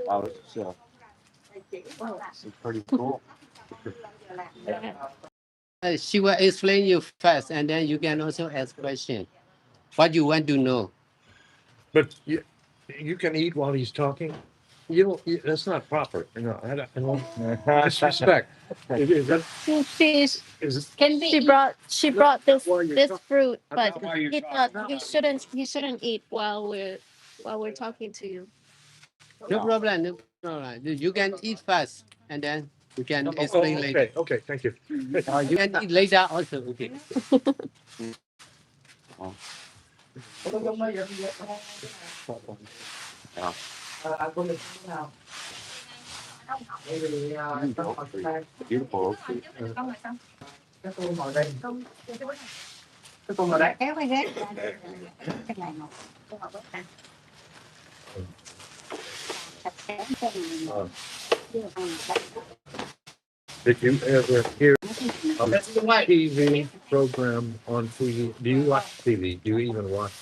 Wow, it's pretty cool. She will explain you first, and then you can also ask questions. What you want to know? But you can eat while he's talking. You don't. That's not proper. No, I don't disrespect. Is that? Is She brought this fruit, but he thought he shouldn't eat while we're talking to you. No problem. No problem. You can eat first, and then you can explain later. Okay. Okay. Thank you. You can eat later also. Okay. Oh. Beautiful. Did you ever hear a TV program on TV? Do you watch TV? Do you even watch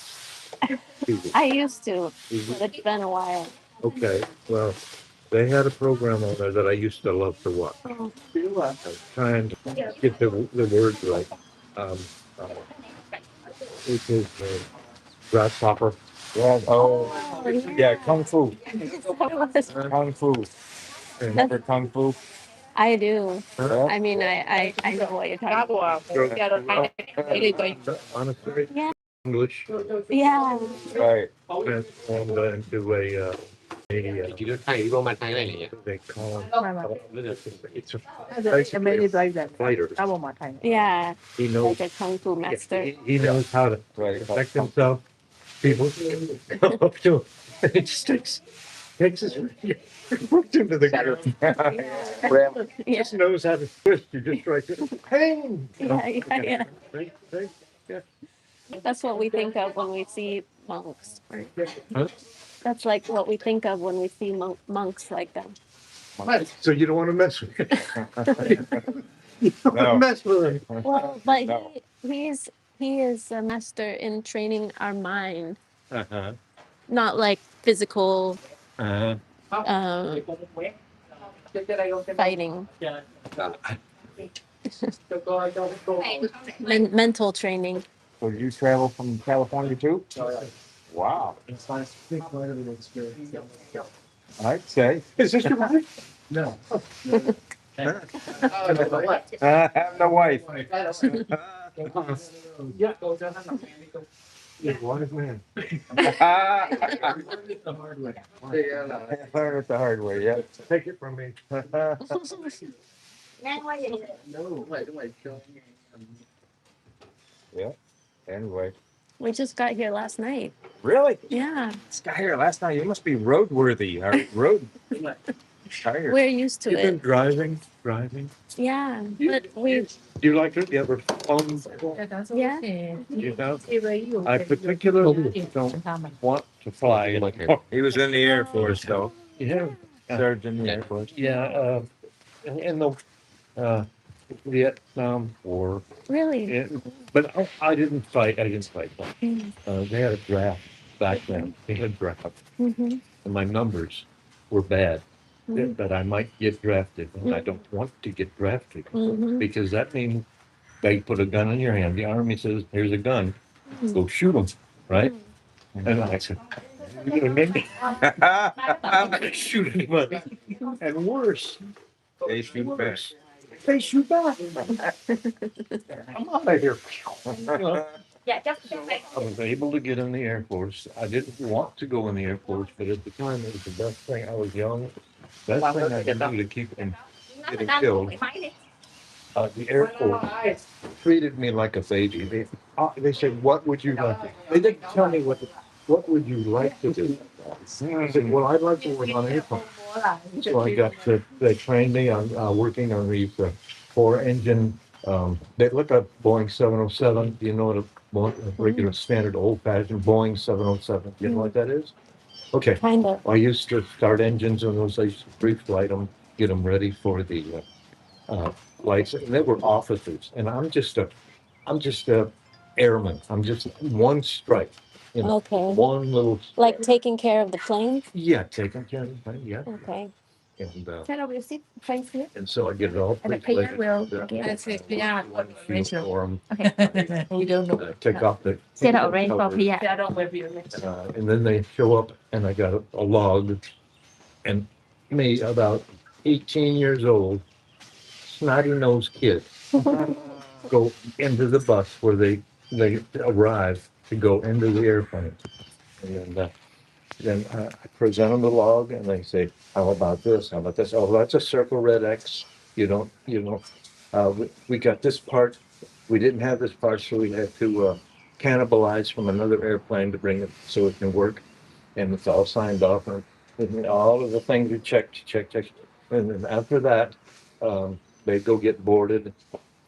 TV? I used to, but it's been a while. Okay. Well, they had a program on there that I used to love to watch. Oh. I was trying to get the words right. Um, uh, it is grasshopper. Yeah. Oh, yeah. Kung Fu. Kung Fu. Remember Kung Fu? I do. Huh? I mean, I know what you're talking about. Monastery. Yeah. English. Yeah. Right. Transformed into a Chỉ được thầy vô mặt thầy này nhỉ? they call it. It's Em mới đi basically đây fighter. tao vào mặt thằng Yeah. He knows. Like a kung fu master. He knows how to Right. protect himself. People come up to him. He just takes his puts him to the ground. Yeah. Just knows how to twist you just right there. Pain. Yeah. Right, right. That's what we think of when we see monks. Huh? That's like what we think of when we see monks like them. So you don't want to mess with him. You don't want No. to mess with him. Well, but No. he is a master in training our mind, Uh-huh. not like physical Uh-huh. fighting, mental training. So you travel from California too? Wow. It's nice to think part of the experience. I'd say. Is this your wife? No. Having a wife. You're a wise man. The hard way. Learn it the hard way, yeah. Take it from me. Yeah. Anyway. We just got here last night. Really? Yeah, This guy here last night, you must be roadworthy or road tired. we're used to You've been it. driving. Yeah, but we. Do you like it? You ever flown? Yeah. You know? I particularly don't want to fly anymore. He was in the Air Force, though. Yeah. Served in the Air Force. Yeah. In the Vietnam War. Really? But I didn't fight. I didn't fight. Mm. They had a draft back then. They had draft. Mhm. And my numbers were bad. Mhm. That I might get drafted. And I don't want to get drafted. Mhm. Because that means they put a gun in your hand. The Army says, here's a gun. Go shoot them. Right? And I said, you know, maybe I'm not going to shoot anybody. And worse, They shoot back. they shoot back. I'm out of here. I was able to get in the Air Force. I didn't want to go in the Air Force, but at the time it was the best thing. I was young. Best thing I could do to keep from getting killed. The Air Force treated me like a baby. They said, "What would you like?" They didn't tell me what would you like to do. I said, "Well, I'd like to work on airplanes." So I got to. They trained me on working on these four-engine. They look at Boeing 707. Do you know what a regular standard old-fashioned Boeing 707? Do you know what that is? Okay. Kind of. I used to start engines on those. I used to pre-flight them, get them ready for the flights. And they were officers, and I'm just a airman. I'm just one strike. Okay. one little, Like taking care of the plane? yeah, taking care of the thing, yeah. Okay. And, Set up your seat, face here. and so I get it all And the pre-planned. PR will Yeah. give it to PR. Feel for 'em. Okay. We don't know. Take off the. Set up arrange for cover. PR. Set up with you. And then they show up and I got a log and me about 18 years old, snotty nosed kid, go into the bus where they arrive to go into the airplane. And then I present them the log and they say, how about this? How about this? Oh, that's a circle red X. We got this part. We didn't have this part, so we had to cannibalize from another airplane to bring it so it can work. And it's all signed off and all of the things are checked. And then after that, they go get boarded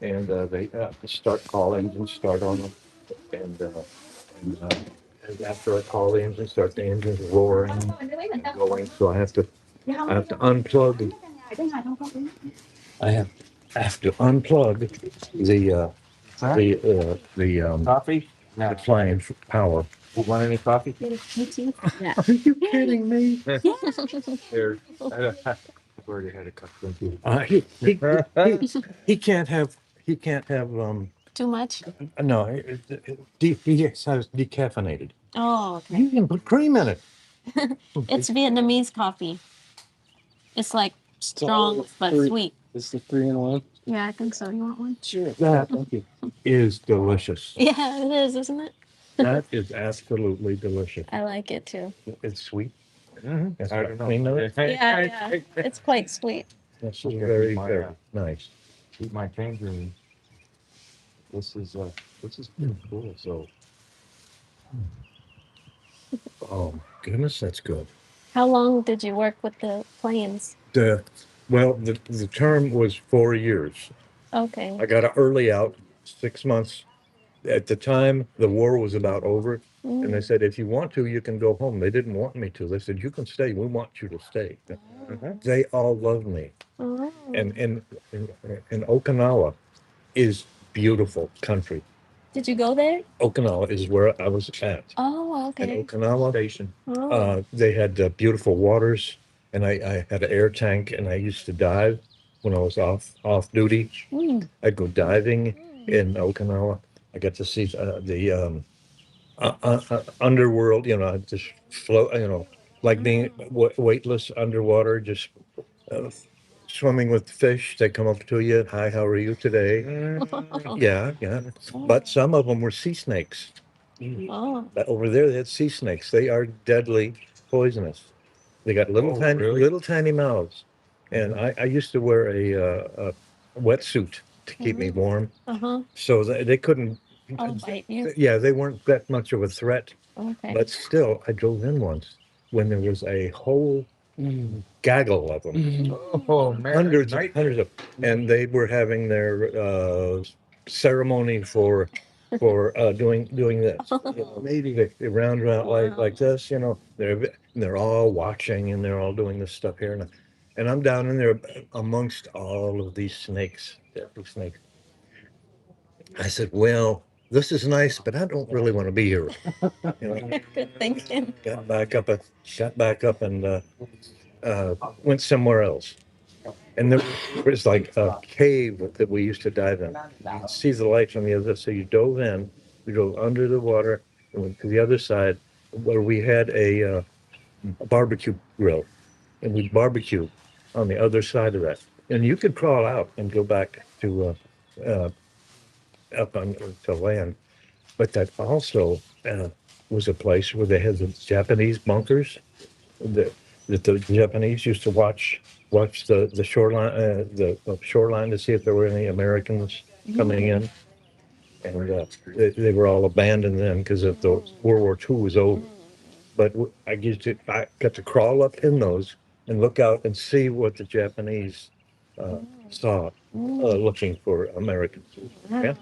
and they start calling and start on them. And after I call the engine, start the engines roaring and going. So I have to unplug. I have to unplug Coffee? the flying power. You want any coffee? Yeah. Are you kidding me? Here. I've already had a cup of tea. He can't have Too much? no. He has decaffeinated. Oh, okay. You can put cream in it. It's Vietnamese coffee. It's like strong but sweet. This is 3-in-1. Yeah, I think so. You want one? Sure. That Thank you. is delicious. Yeah, it is, isn't it? That is absolutely delicious. I like it too. It's sweet. That's I what don't know. cream of it. Yeah, yeah. It's quite sweet. That's Okay, very, my, very nice. Eat my tangerine. This is pretty cool. So Oh my goodness, that's good. How long did you work with the planes? The term was 4 years. Okay. I got an early out, 6 months. At the time, the war was about over, and they said, if you want to, you can go home. They didn't want me to. They said, you can stay. We want you to stay. They all love me. Oh. And Okinawa is beautiful country. Did you go there? Okinawa is where I was at. Oh, In okay. Okinawa, station. Oh. they had beautiful waters, and I had an air tank, and I used to dive when I was off duty. Mm. I'd go diving in Okinawa. I got to see the underworld. Just float. Like being weightless underwater, just uh, swimming with fish. They come up to you. Hi, how are you today? Yeah. But some of them were sea snakes. Oh. But over there, they had sea snakes. They are deadly poisonous. They got little tiny mouths. And I used to wear a wetsuit to keep me warm. Uh-huh. So they couldn't. I'll bite you. Yeah, they weren't that much of a threat. Okay. But still, I drove in once when there was a whole gaggle of them. Oh man. Hundreds of, and they were having their ceremony for doing this. Maybe they round around like this. They're all watching and they're all doing this stuff here, and I'm down in there amongst all of these snakes, deadly snakes. I said, well, this is nice, but I don't really want to be here. Good thinking. Got back up and went somewhere else. And there was like a cave that we used to dive in. You could see the lights on the other side. So you dove in, we drove under the water, and went to the other side where we had a barbecue grill. And we barbecue on the other side of that. And you could crawl out and go back to up on to land. But that also was a place where they had the Japanese bunkers that the Japanese used to watch the shoreline the shoreline to see if there were any Americans coming in, and they were all abandoned then because of the World War II was over. But I got to crawl up in those and look out and see what the Japanese saw looking for Americans. Yeah.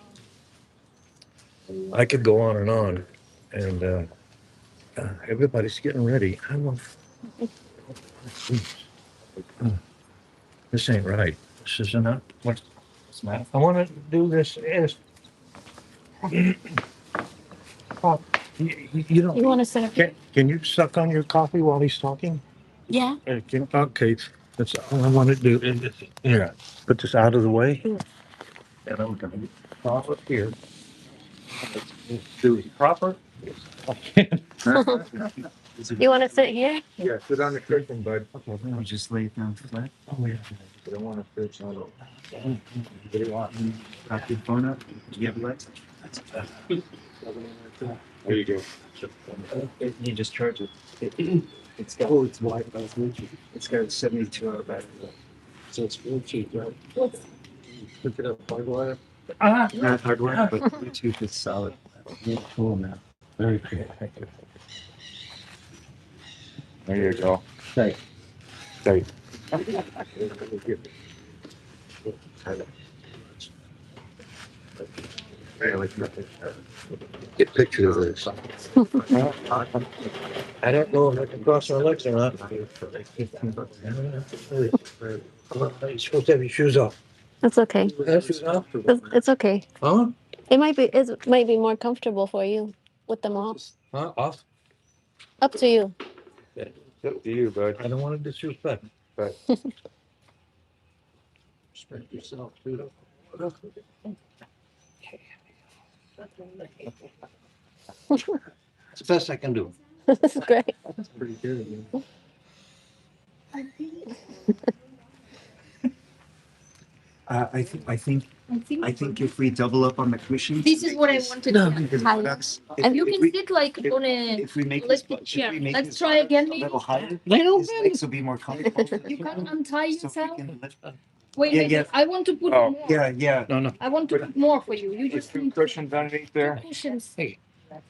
I could go on, and everybody's getting ready. I don't. This ain't right. This isn't it. What's the matter? I want to do this as You don't. You want to sit up here? Can you suck on your coffee while he's talking? Yeah. Okay, that's all I want to do. Here, put this out of the way. Mm. And I'm going to pop it here. Let's do it proper. You want to sit here? Yeah, sit on the cushion, bud. Okay, now just lay it down flat. Oh, yeah. I don't want to pitch on it. What do you want? Prop your phone up. Do you have lights? There you go. You just charge it. It's got, it's white, but it's Bluetooth. It's got a 72-hour battery life. So it's Bluetooth, right? Look it up, hardwire. Not hardwire, but Bluetooth is solid. Yeah, cool now. Very cool. There you go. Right. Right. Get pictures of this. I don't know if I can cross our legs or not. You're supposed to have your shoes off. That's okay. Have shoes off? It's okay. Huh? It might be more comfortable for you with them off. Huh? Off? Up to you. It's up to you, bud. I don't want to disrespect. But Respect yourself, too. It's the best I can do. This is great. That's pretty good. I think if we double up on the cushions. This is what I wanted No. to because Higher. that's- And You if can we- sit like on a If we make lifted this, chair. if we make Let's this try again, a maybe. little higher, They don't his legs will be more comfortable. You can't untie So if we yourself. can lift- Wait, Yeah, wait, yeah. wait. I want to put Oh. more. Yeah. No. I want to put more for you. You there's just two need cushions underneath there. cushions.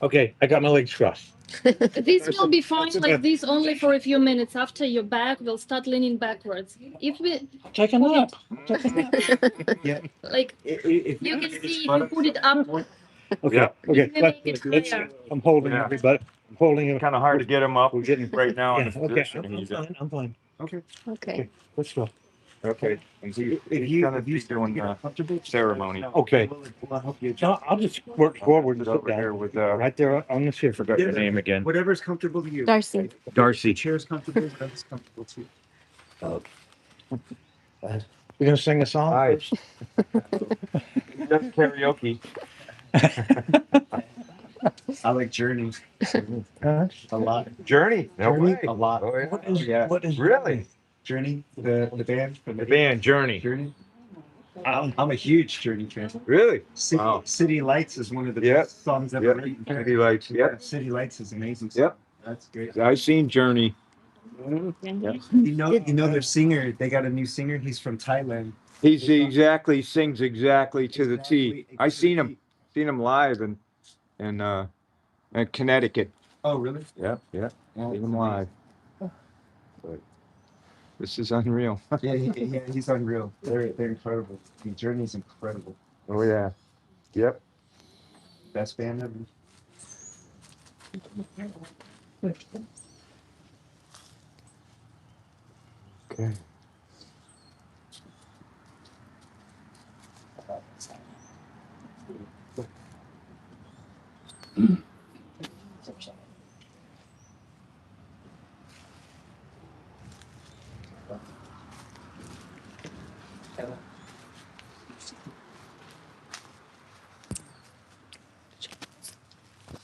Okay, I got my legs crossed. This will be fine That's like okay. this only for a few minutes. After your back will start leaning backwards. If we Take a nap. like, If you can get see his if butt you up- put it up. Okay, Yeah. okay. We make it Let's, higher. I'm holding Yeah. everybody. I'm holding him. Kind of hard to get him up. We're getting right now in Yeah, the okay, position I'm he's in. fine. I'm fine. Okay. Okay. Let's go. Okay. And he's gonna be doing the ceremony. Okay. We'll help you. No, I'll just work forward and Sit sit over here down. with Right there on the chair. forgot your name again. Whatever's comfortable to you. Darcy. Darcy. Chair's comfortable, whatever's comfortable to you. You're gonna sing a song? Hi. first? He does karaoke. I like Journey Huh? a lot. Journey. No Journey? way. A lot. Oh, yeah. What is? Yeah. What is? Really? Journey, the band from The band Journey. Journey. I'm a huge Journey fan. Really? City, Wow. City Lights is one of the Yep. best songs ever Yep. written. City Lights. Yep. City Lights is amazing. Yep. That's great. I seen Journey. You know their singer. They got a new singer. He's from Thailand. Sings exactly to the T. I seen him live in Connecticut. Oh, really? Yeah. Seen him live. But this is unreal. Yeah, he's unreal. They're incredible. The Journey's incredible. Oh yeah. Yep. Best band ever. Okay.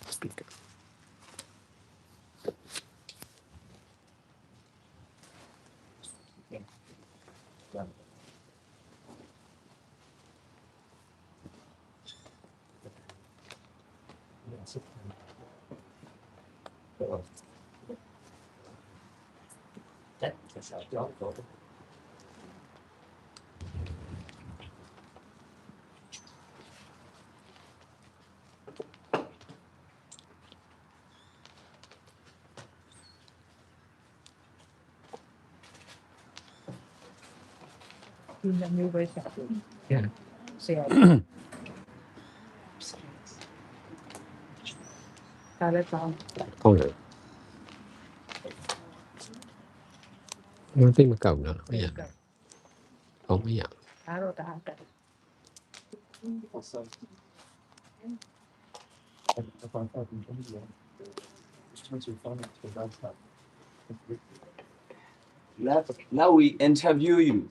Speaker. Yeah. Không được. Nó tiếng mà cầu nữa. Bây giờ. Không bây giờ. Now we interview you.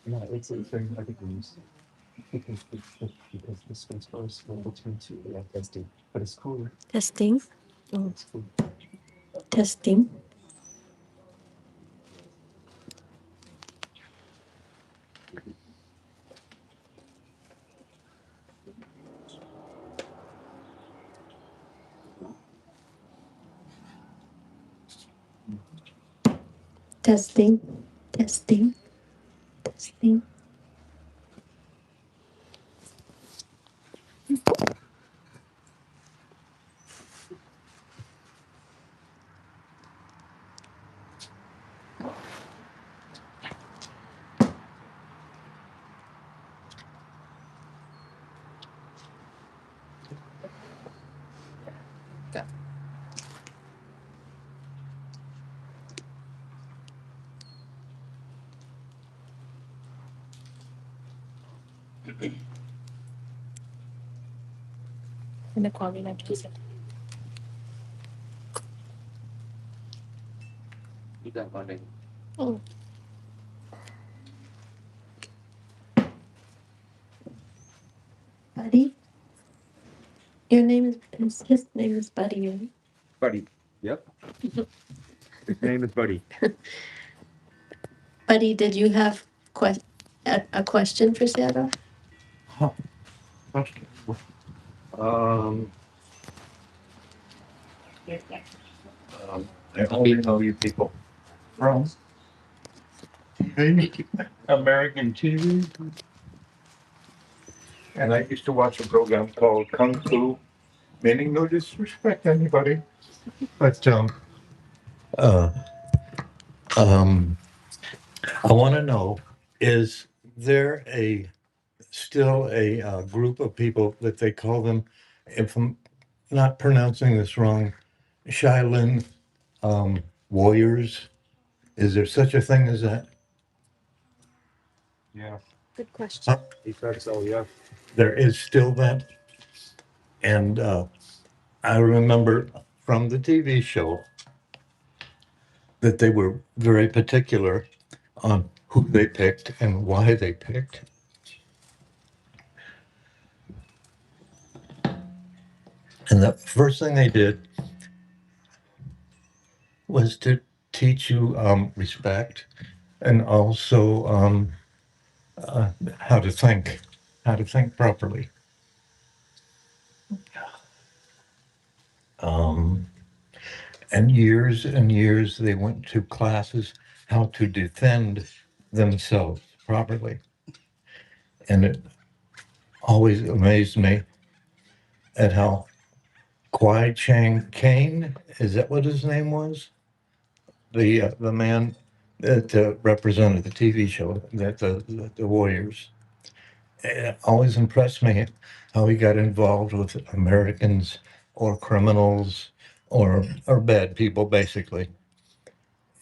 Yeah, it's I think we used because this one's first level 22. Yeah, testing, but it's cooler. Testing. It's cool. Testing. Testing. Testing. Testing. Inequality like you said. Oh. Buddy? Your name is his name is Buddy, right? Buddy. Yep. His name is Buddy. Buddy, did you have a question for Sarah? Huh. Um, I only know you people from American TV. And I used to watch a program called Kung Fu, meaning no disrespect to anybody. But uh, um, I want to know, is there still a group of people that they call them, if I'm not pronouncing this wrong, Shaolin warriors? Is there such a thing as that? Yeah. Good question. Huh? He said so, yeah. There is still that. And I remember from the TV show that they were very particular on who they picked and why they picked. And the first thing they did was to teach you respect and also how to think properly. Um, and years they went to classes how to defend themselves properly. And it always amazed me at how Kwai Chang Caine, is that what his name was? The man that represented the TV show, that the Warriors. It always impressed me how he got involved with Americans or criminals or bad people, basically.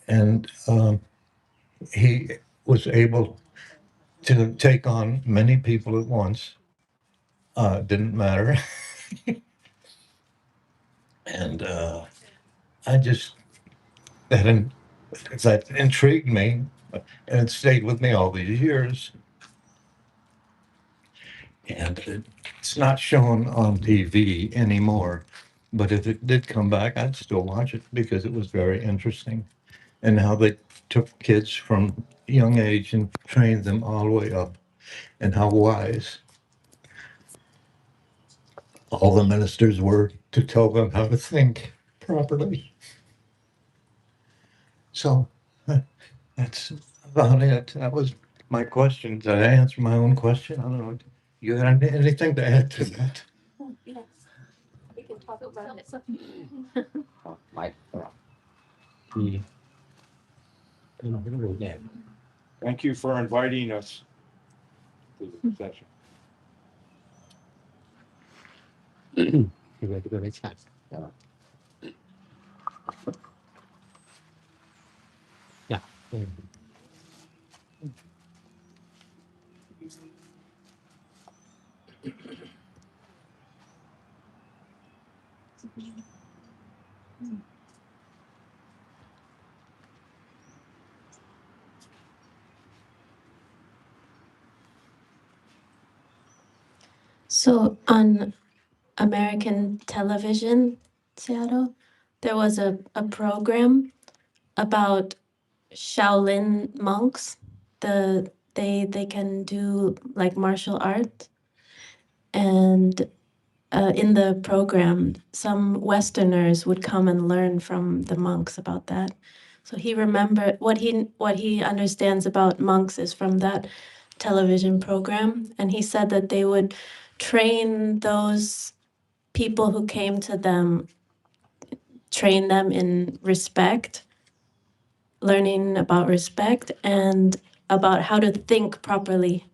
And he was able to take on many people at once. Didn't matter. And I just that that intrigued me, and it stayed with me all these years. And it's not shown on TV anymore, but if it did come back, I'd still watch it because it was very interesting. And how they took kids from young age and trained them all the way up, and how wise all the ministers were to tell them how to think properly. So that's about it. That was my question. Did I answer my own question? I don't know. You got anything to add to that? Yes. We can talk about it. Mike. Thank you for inviting us to the session. Good chat. Yeah. So on American television, Seattle, there was a program about Shaolin monks. They can do like martial art, and in the program, some Westerners would come and learn from the monks about that. So he remembered what he understands about monks is from that television program, and he said that they would train those people who came to them, train them in respect, learning about respect and about how to think properly,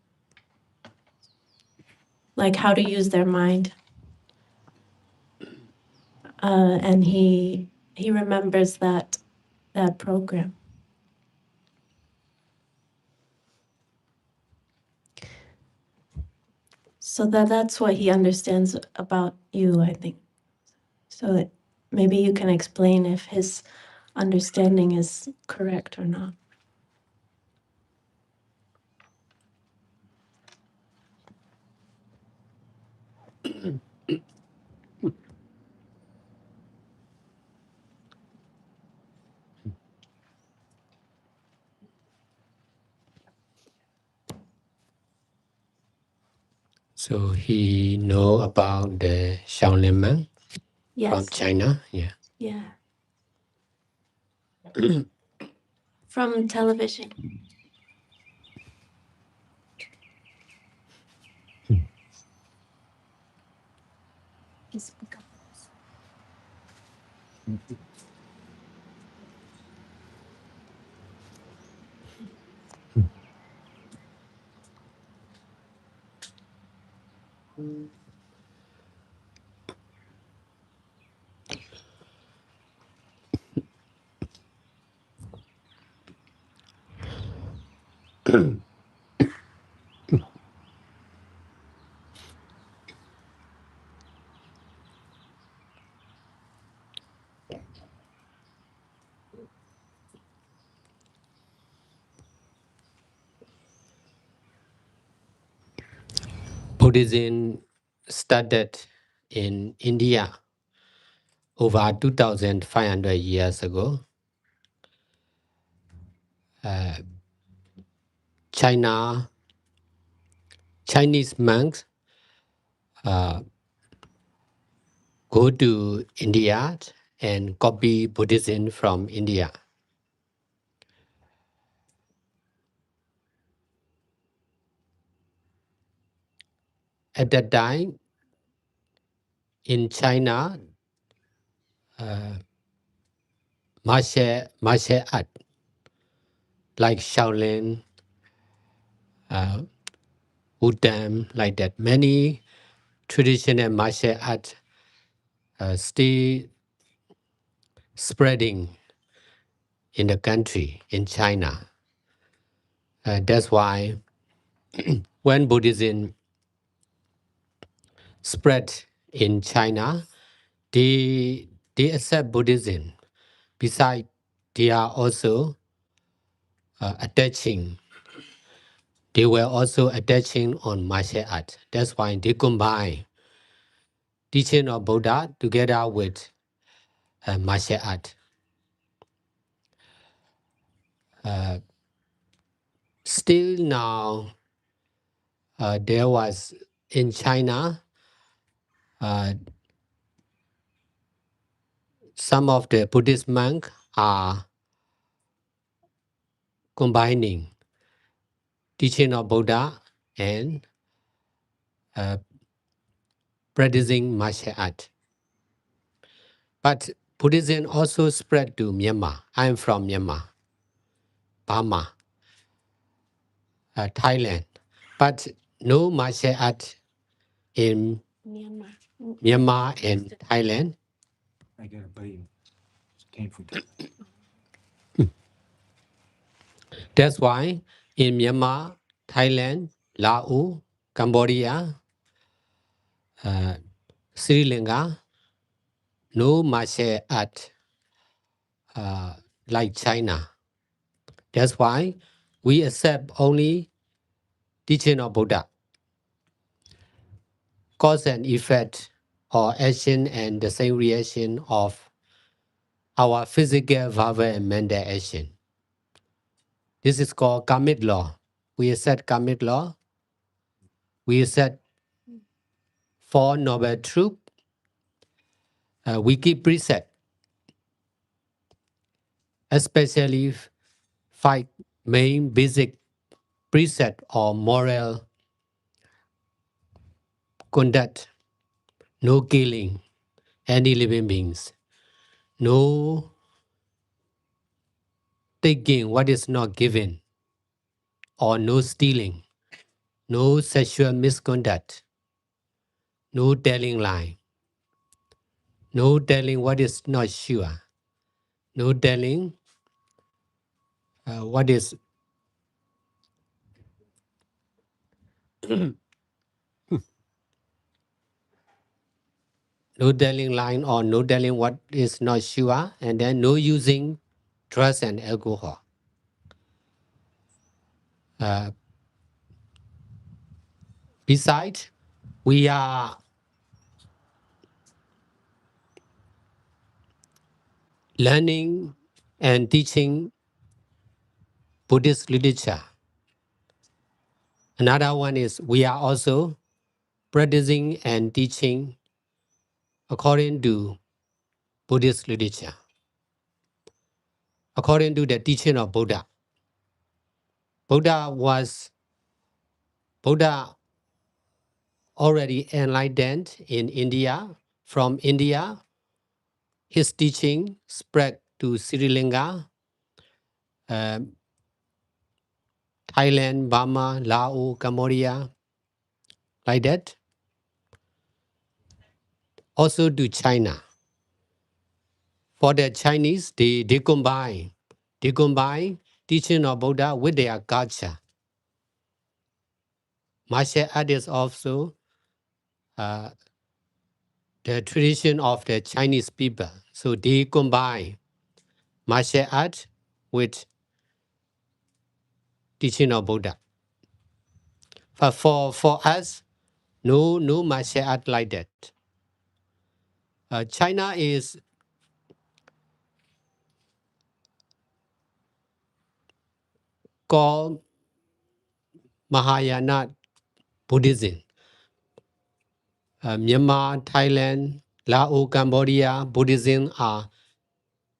like how to use their mind. And he remembers that program. So that's what he understands about you, I think. So maybe you can explain if his understanding is correct or not. So he know about the Shaolin monk from Yes. China. Yeah. Yeah. From television. Buddhism started in India over 2,500 years ago. Chinese monks go to India and copy Buddhism from India. At that time, in China, martial art like Shaolin, Wudam, like that, many traditional martial arts still spreading in the country, in China. That's why when Buddhism spread in China, they accept Buddhism. Besides, they are also they were also attaching on martial art. That's why they combine teaching of Buddha together with martial art. Still now, there was in China, some of the Buddhist monks are combining teaching of Buddha and practicing martial art. But Buddhism also spread to Myanmar. I'm from Myanmar, Burma, Thailand. But no martial art in Myanmar. Myanmar and Thailand. I got a buddy. Came from That's why in Myanmar, Thailand, Laos, Cambodia, Sri Lanka, no martial art like China. That's why we accept only teaching of Buddha. Cause and effect or action and the same reaction of our physical, verbal, and mental action. This is called karmic law. We accept karmic law. We accept Four Noble Truth. We keep precept, especially five main basic precept or moral conduct. No killing any living beings. No taking what is not given, or no stealing. No sexual misconduct. No telling lie. No telling what is not sure. No telling what is no telling lie or no telling what is not sure, and then no using drugs and alcohol. Besides, we are learning and teaching Buddhist literature. Another one is we are also practicing and teaching according to Buddhist literature, according to the teaching of Buddha. Buddha already enlightened in India. From India, his teaching spread to Sri Lanka, Thailand, Burma, Laos, Cambodia, like that. Also to China. For the Chinese, they combine teaching of Buddha with their culture. Martial art is also uh, the tradition of the Chinese people. So they combine martial art with teaching of Buddha. But for us, no martial art like that. China is called Mahayana Buddhism. Myanmar, Thailand, Laos, Cambodia, Buddhism are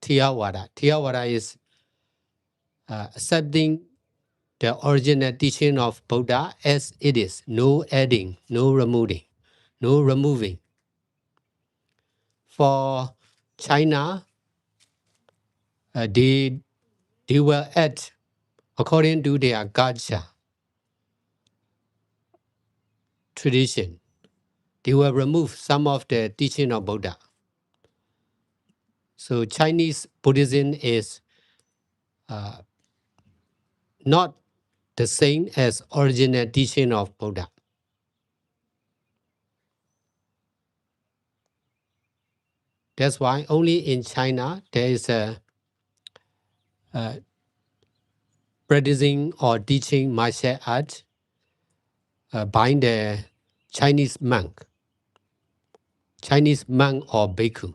Theravada. Theravada is accepting the original teaching of Buddha as it is. No adding, no removing. For China, they will add according to their culture, tradition. They will remove some of the teaching of Buddha. So Chinese Buddhism is not the same as original teaching of Buddha. That's why only in China there is a practicing or teaching martial art by the Chinese monk or bhikkhu.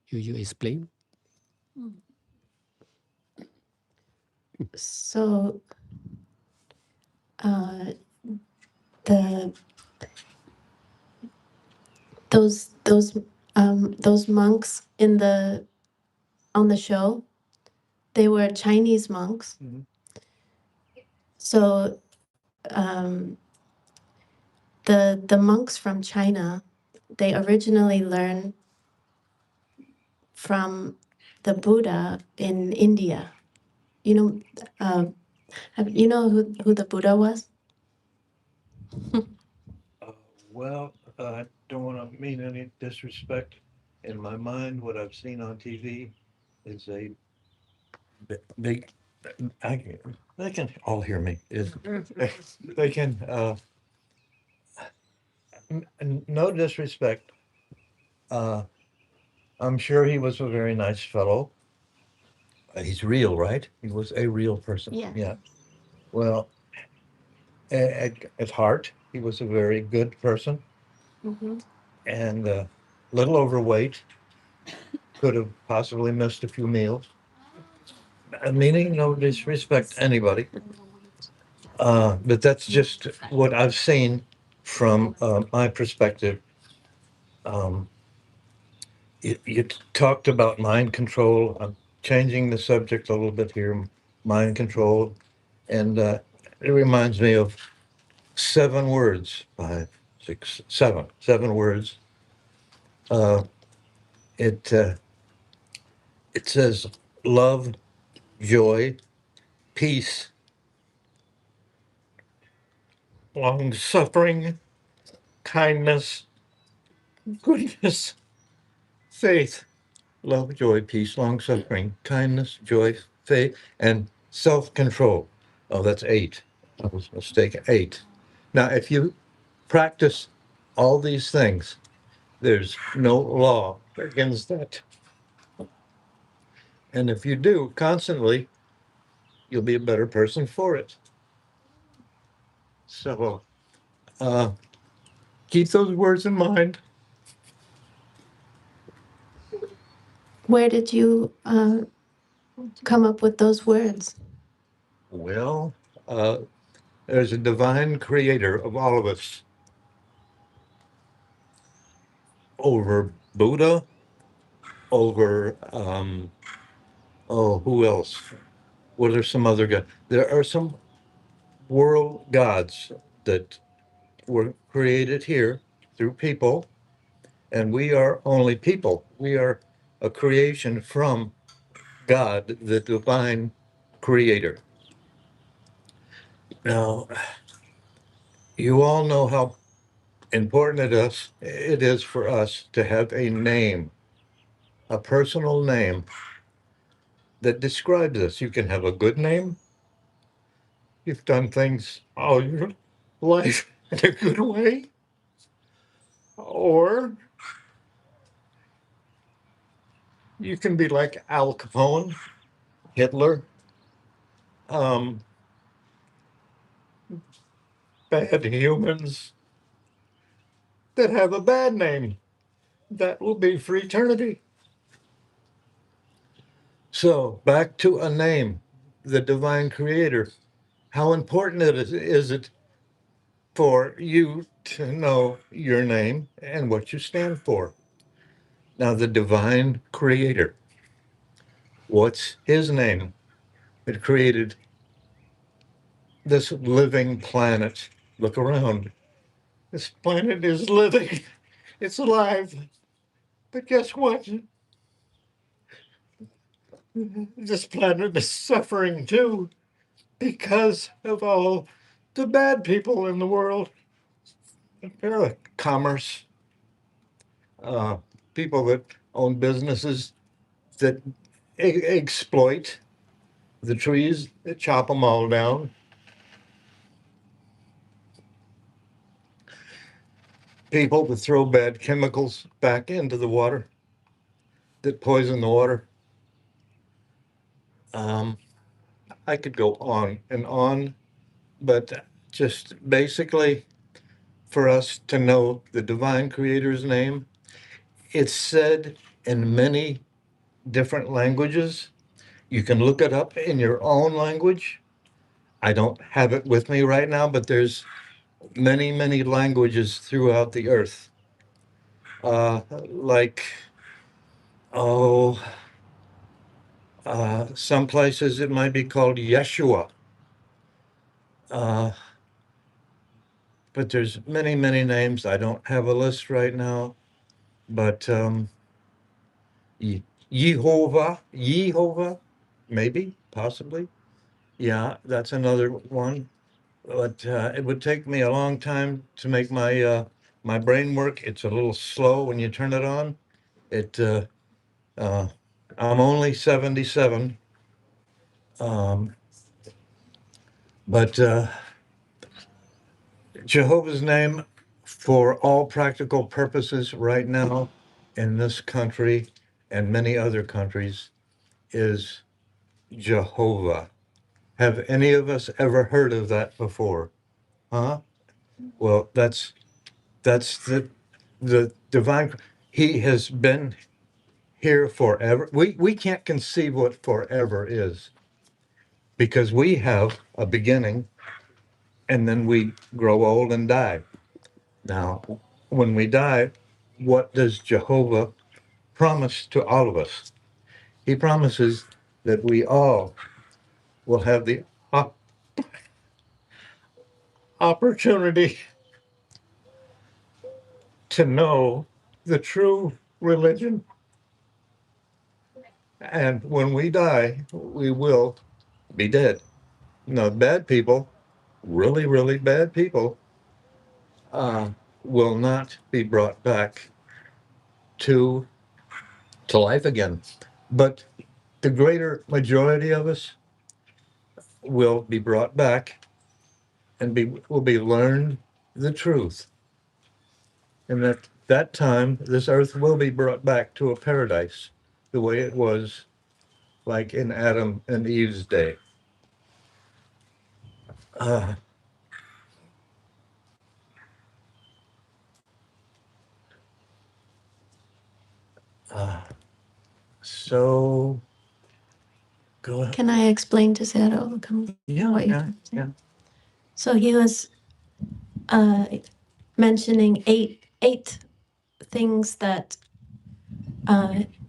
You explain? So uh, the those monks on the show, they were Chinese monks. Mhm. So the monks from China, they originally learned from the Buddha in India. You know, you know who the Buddha was? Well, I don't want to mean any disrespect. In my mind, what I've seen on TV is a big. They can all hear me. They can. No disrespect. I'm sure he was a very nice fellow. He's real, right? He was a real person. Yeah. Yeah. Well, at heart, he was a very good person Hmm. and a little overweight. Could have possibly missed a few meals. Meaning no disrespect to anybody. But that's just what I've seen from my perspective. Um, you talked about mind control. I'm changing the subject a little bit here. Mind control, and it reminds me of 7 words. 5, 6, 7 words. Uh, it it says love, joy, peace, long suffering, kindness, goodness, faith. Love, joy, peace, long suffering, kindness, joy, faith, and self control. Oh, that's 8. I was mistaken. 8. Now, if you practice all these things, there's no law against that. And if you do constantly, you'll be a better person for it. So uh, keep those words in mind. Where did you come up with those words? Well, uh, there's a divine creator of all of us over Buddha, over oh, who else? What are some other gods? There are some world gods that were created here through people, and we are only people. We are a creation from God, the divine creator. Now, you all know how important it is for us to have a name, a personal name that describes us. You can have a good name. You've done things all your life in a good way, or you can be like Al Capone, Hitler, um, bad humans that have a bad name. That will be for eternity. So, back to a name, the divine creator. How important is it for you to know your name and what you stand for? Now, the divine creator, what's his name? It created this living planet. Look around. This planet is living, it's alive. But guess what? This planet is suffering too because of all the bad people in the world. Commerce, uh, people that own businesses that exploit the trees, that chop them all down. People that throw bad chemicals back into the water, that poison the water. Um, I could go on and on, but just basically for us to know the divine creator's name, it's said in many different languages. You can look it up in your own language. I don't have it with me right now, but there's many, many languages throughout the earth. Like, oh, some places it might be called Yeshua. Uh, but there's many, many names. I don't have a list right now, but Yehovah, maybe, possibly. Yeah, that's another one. But it would take me a long time to make my brain work. It's a little slow when you turn it on. It uh, I'm only 77, um, but Jehovah's name, for all practical purposes, right now in this country, and many other countries is Jehovah. Have any of us ever heard of that before? Huh? Well, that's the divine. He has been here forever. We can't conceive what forever is because we have a beginning and then we grow old and die. Now, when we die, what does Jehovah promise to all of us? He promises that we all will have the opportunity to know the true religion. And when we die, we will be dead. No, bad people, really, really bad people, uh, will not be brought back to life again. But the greater majority of us will be brought back and will be learned the truth. And that time, this earth will be brought back to a paradise, the way it was, like in Adam and Eve's day. Uh, uh, so go ahead. Can I explain to Sarah Yeah, what you're yeah, trying to say? yeah. So he was mentioning eight things that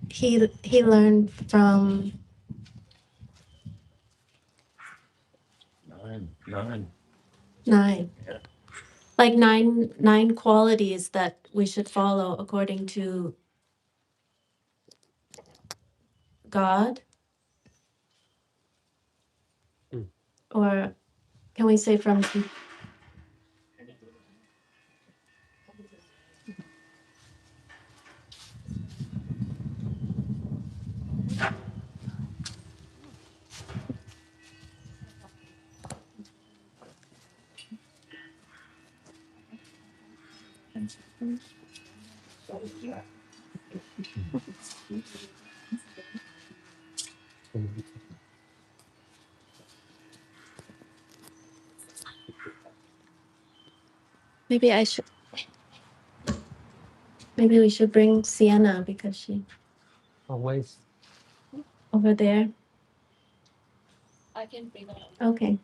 he learned from Nine. nine. Yeah. Like nine qualities that we should follow according to God. Mm. Or can we say from maybe we should bring Sienna because she Always. over there. Okay.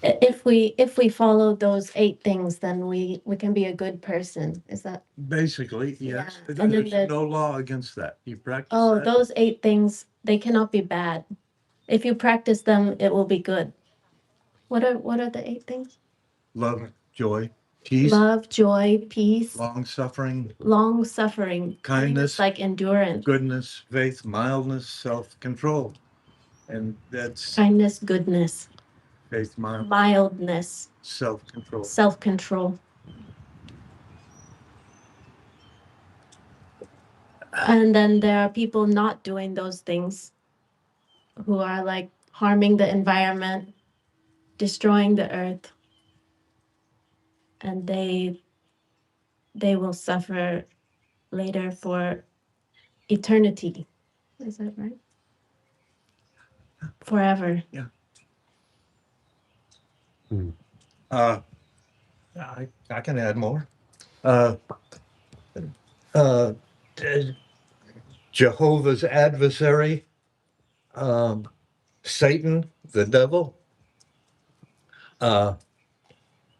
If we follow those eight things, then we can be a good person. Is that? Basically, yes. Yeah. And then There's no law against that. You practice Oh, that. those eight things, they cannot be bad. If you practice them, it will be good. What are the eight things? Love, joy, peace, Love, joy, peace, long suffering, long suffering, kindness, like endurance, goodness, faith, mildness, self control. And that's kindness, goodness, faith, mildness, self control. self-control. And then there are people not doing those things who are like harming the environment, destroying the earth, and they will suffer later for eternity. Is that right? Forever. Mm. I can add more. Uh, uh, Jehovah's adversary, um, Satan, the devil, uh,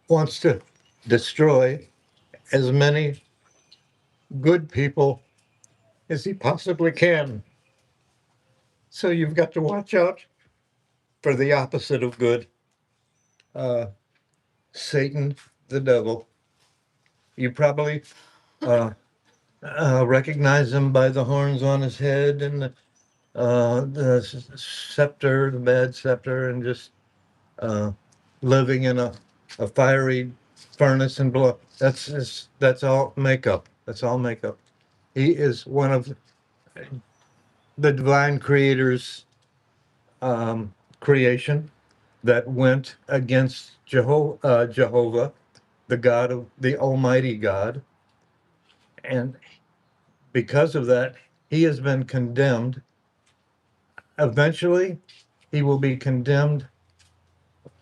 wants to destroy as many good people as he possibly can. So you've got to watch out for the opposite of good. Uh, Satan, the devil. You probably uh, recognize him by the horns on his head and the scepter, the bad scepter, and just living in a fiery furnace and blood. That's all makeup. That's all makeup. He is one of the divine creator's creation that went against Jehovah the God of the Almighty God. And because of that, he has been condemned. Eventually, he will be condemned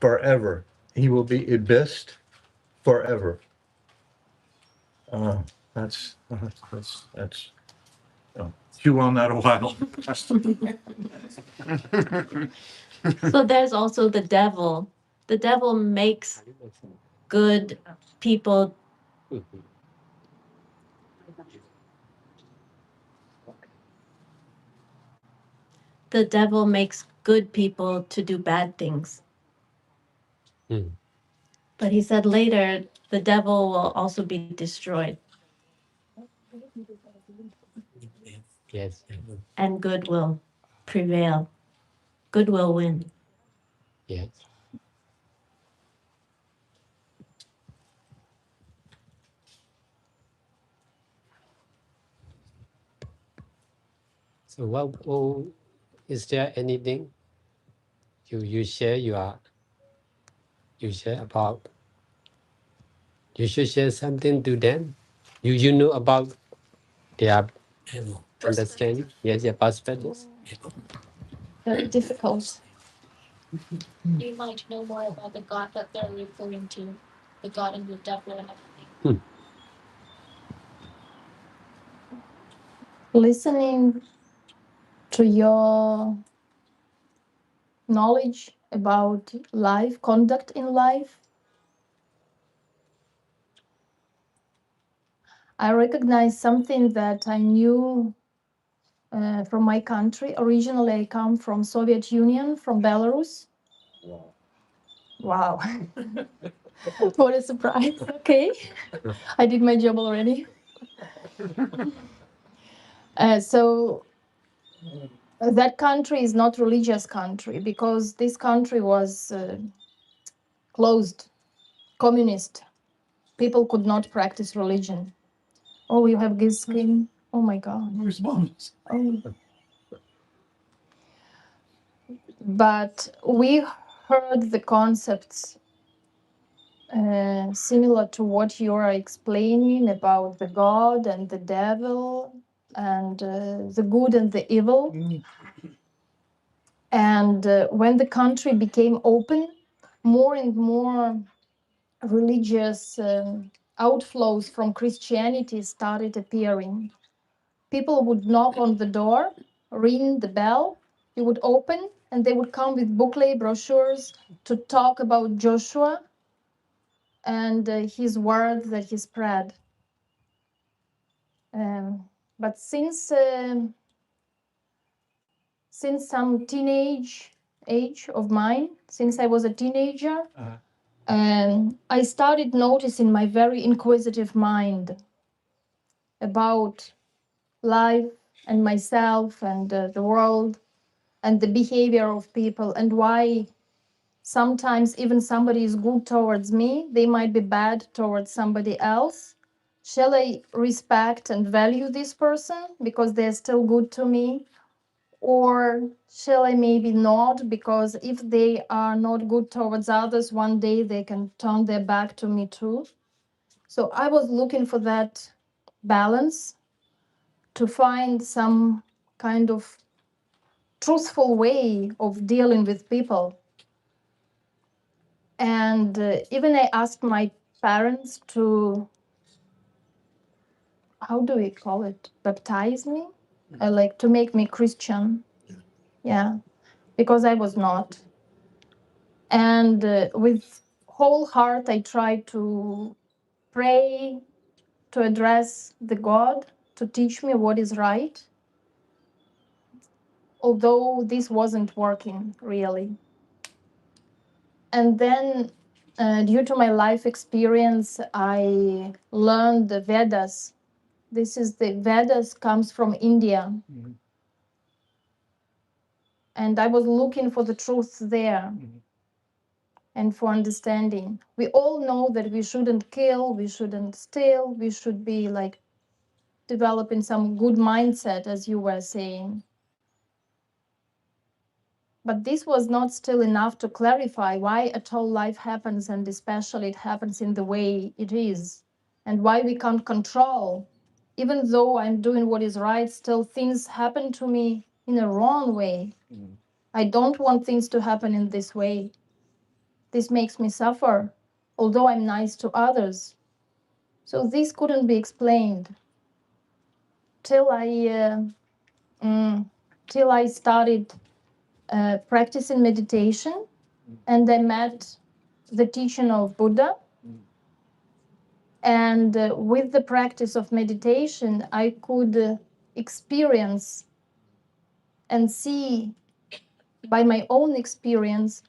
forever. He will be abyssed forever. Uh, that's chew on that a while. So there's also the devil. The devil makes good people. The devil makes good people to do bad things. Mm. But he said later, the devil will also be destroyed. Yes. And good will prevail. Good will win. Yes. So is there anything you share you share about you should share something to them? You know about their understanding? Yes, their perspectives. Very difficult. You might know more about the God that they're referring to, the God and the devil and everything. Listening to your knowledge about life, conduct in life, I recognize something that I knew from my country. Originally, I come from Soviet Union, from Belarus. Wow. What a surprise. Okay. I did my job already. So that country is not religious country because this country was closed, communist. People could not practice religion. Oh, you have this skin. Oh my God. Oh. But we heard the concepts similar to what you are explaining about the God and the devil and the good and the evil. And when the country became open, more and more religious outflows from Christianity started appearing. People would knock on the door, ring the bell, you would open, and they would come with booklet, brochures to talk about Joshua and his word that he spread. But since some teenage age of mine, since I was a teenager, I started noticing my very inquisitive mind about life and myself and the world and the behavior of people and why sometimes even somebody is good towards me, they might be bad towards somebody else. Shall I respect and value this person because they're still good to me? Or shall I maybe not, because if they are not good towards others, one day they can turn their back to me too. So I was looking for that balance to find some kind of truthful way of dealing with people. And even I asked my parents to, how do we call it, baptize me? Like to make me Christian. Yeah, because I was not. And with whole heart, I tried to pray, to address the God, to teach me what is right. Although this wasn't working really. And then, due to my life experience, I learned the Vedas. This is the Vedas comes from India. Mm-hmm. And I was looking for the truth there. Mm-hmm. And for understanding. We all know that we shouldn't kill, we shouldn't steal, we should be like developing some good mindset, as you were saying. But this was not still enough to clarify why at all life happens, and especially it happens in the way it is, and why we can't control. Even though I'm doing what is right, still things happen to me in a wrong way. I don't want things to happen in this way. This makes me suffer, although I'm nice to others. So this couldn't be explained till I started practicing meditation, and I met the teaching of Buddha. And with the practice of meditation, I could experience and see by my own experience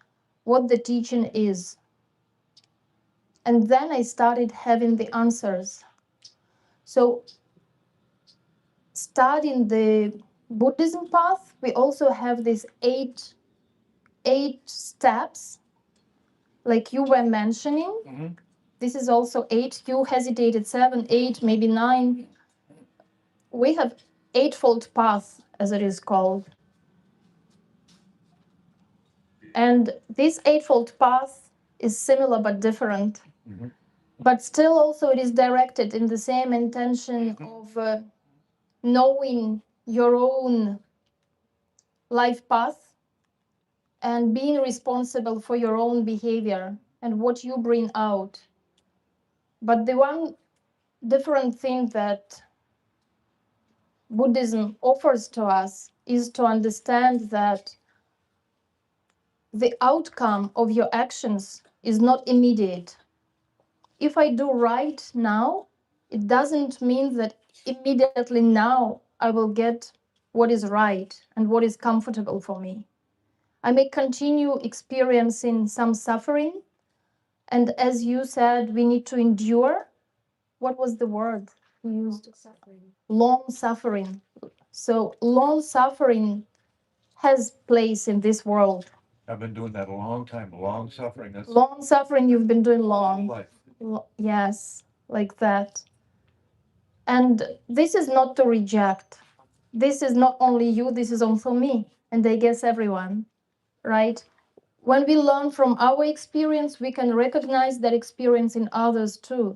what the teaching is. And then I started having the answers. So, studying the Buddhism path, we also have these eight steps, like you were mentioning. Mm-hmm. This is also 8. You hesitated 7, 8, maybe 9. We have eightfold path, as it is called. And this eightfold path is similar but different. Mm-hmm. But still also it is directed in the same intention of knowing your own life path and being responsible for your own behavior and what you bring out. But the one different thing that Buddhism offers to us is to understand that the outcome of your actions is not immediate. If I do right now, it doesn't mean that immediately now I will get what is right and what is comfortable for me. I may continue experiencing some suffering. And as you said, we need to endure. What was the word you used? Long suffering. So long suffering has place in this world. I've been doing that a long time, long suffering. That's Long suffering you've been doing long. life. Yes, like that. And this is not to reject. This is not only you, this is also me, and I guess everyone, right? When we learn from our experience, we can recognize that experience in others too.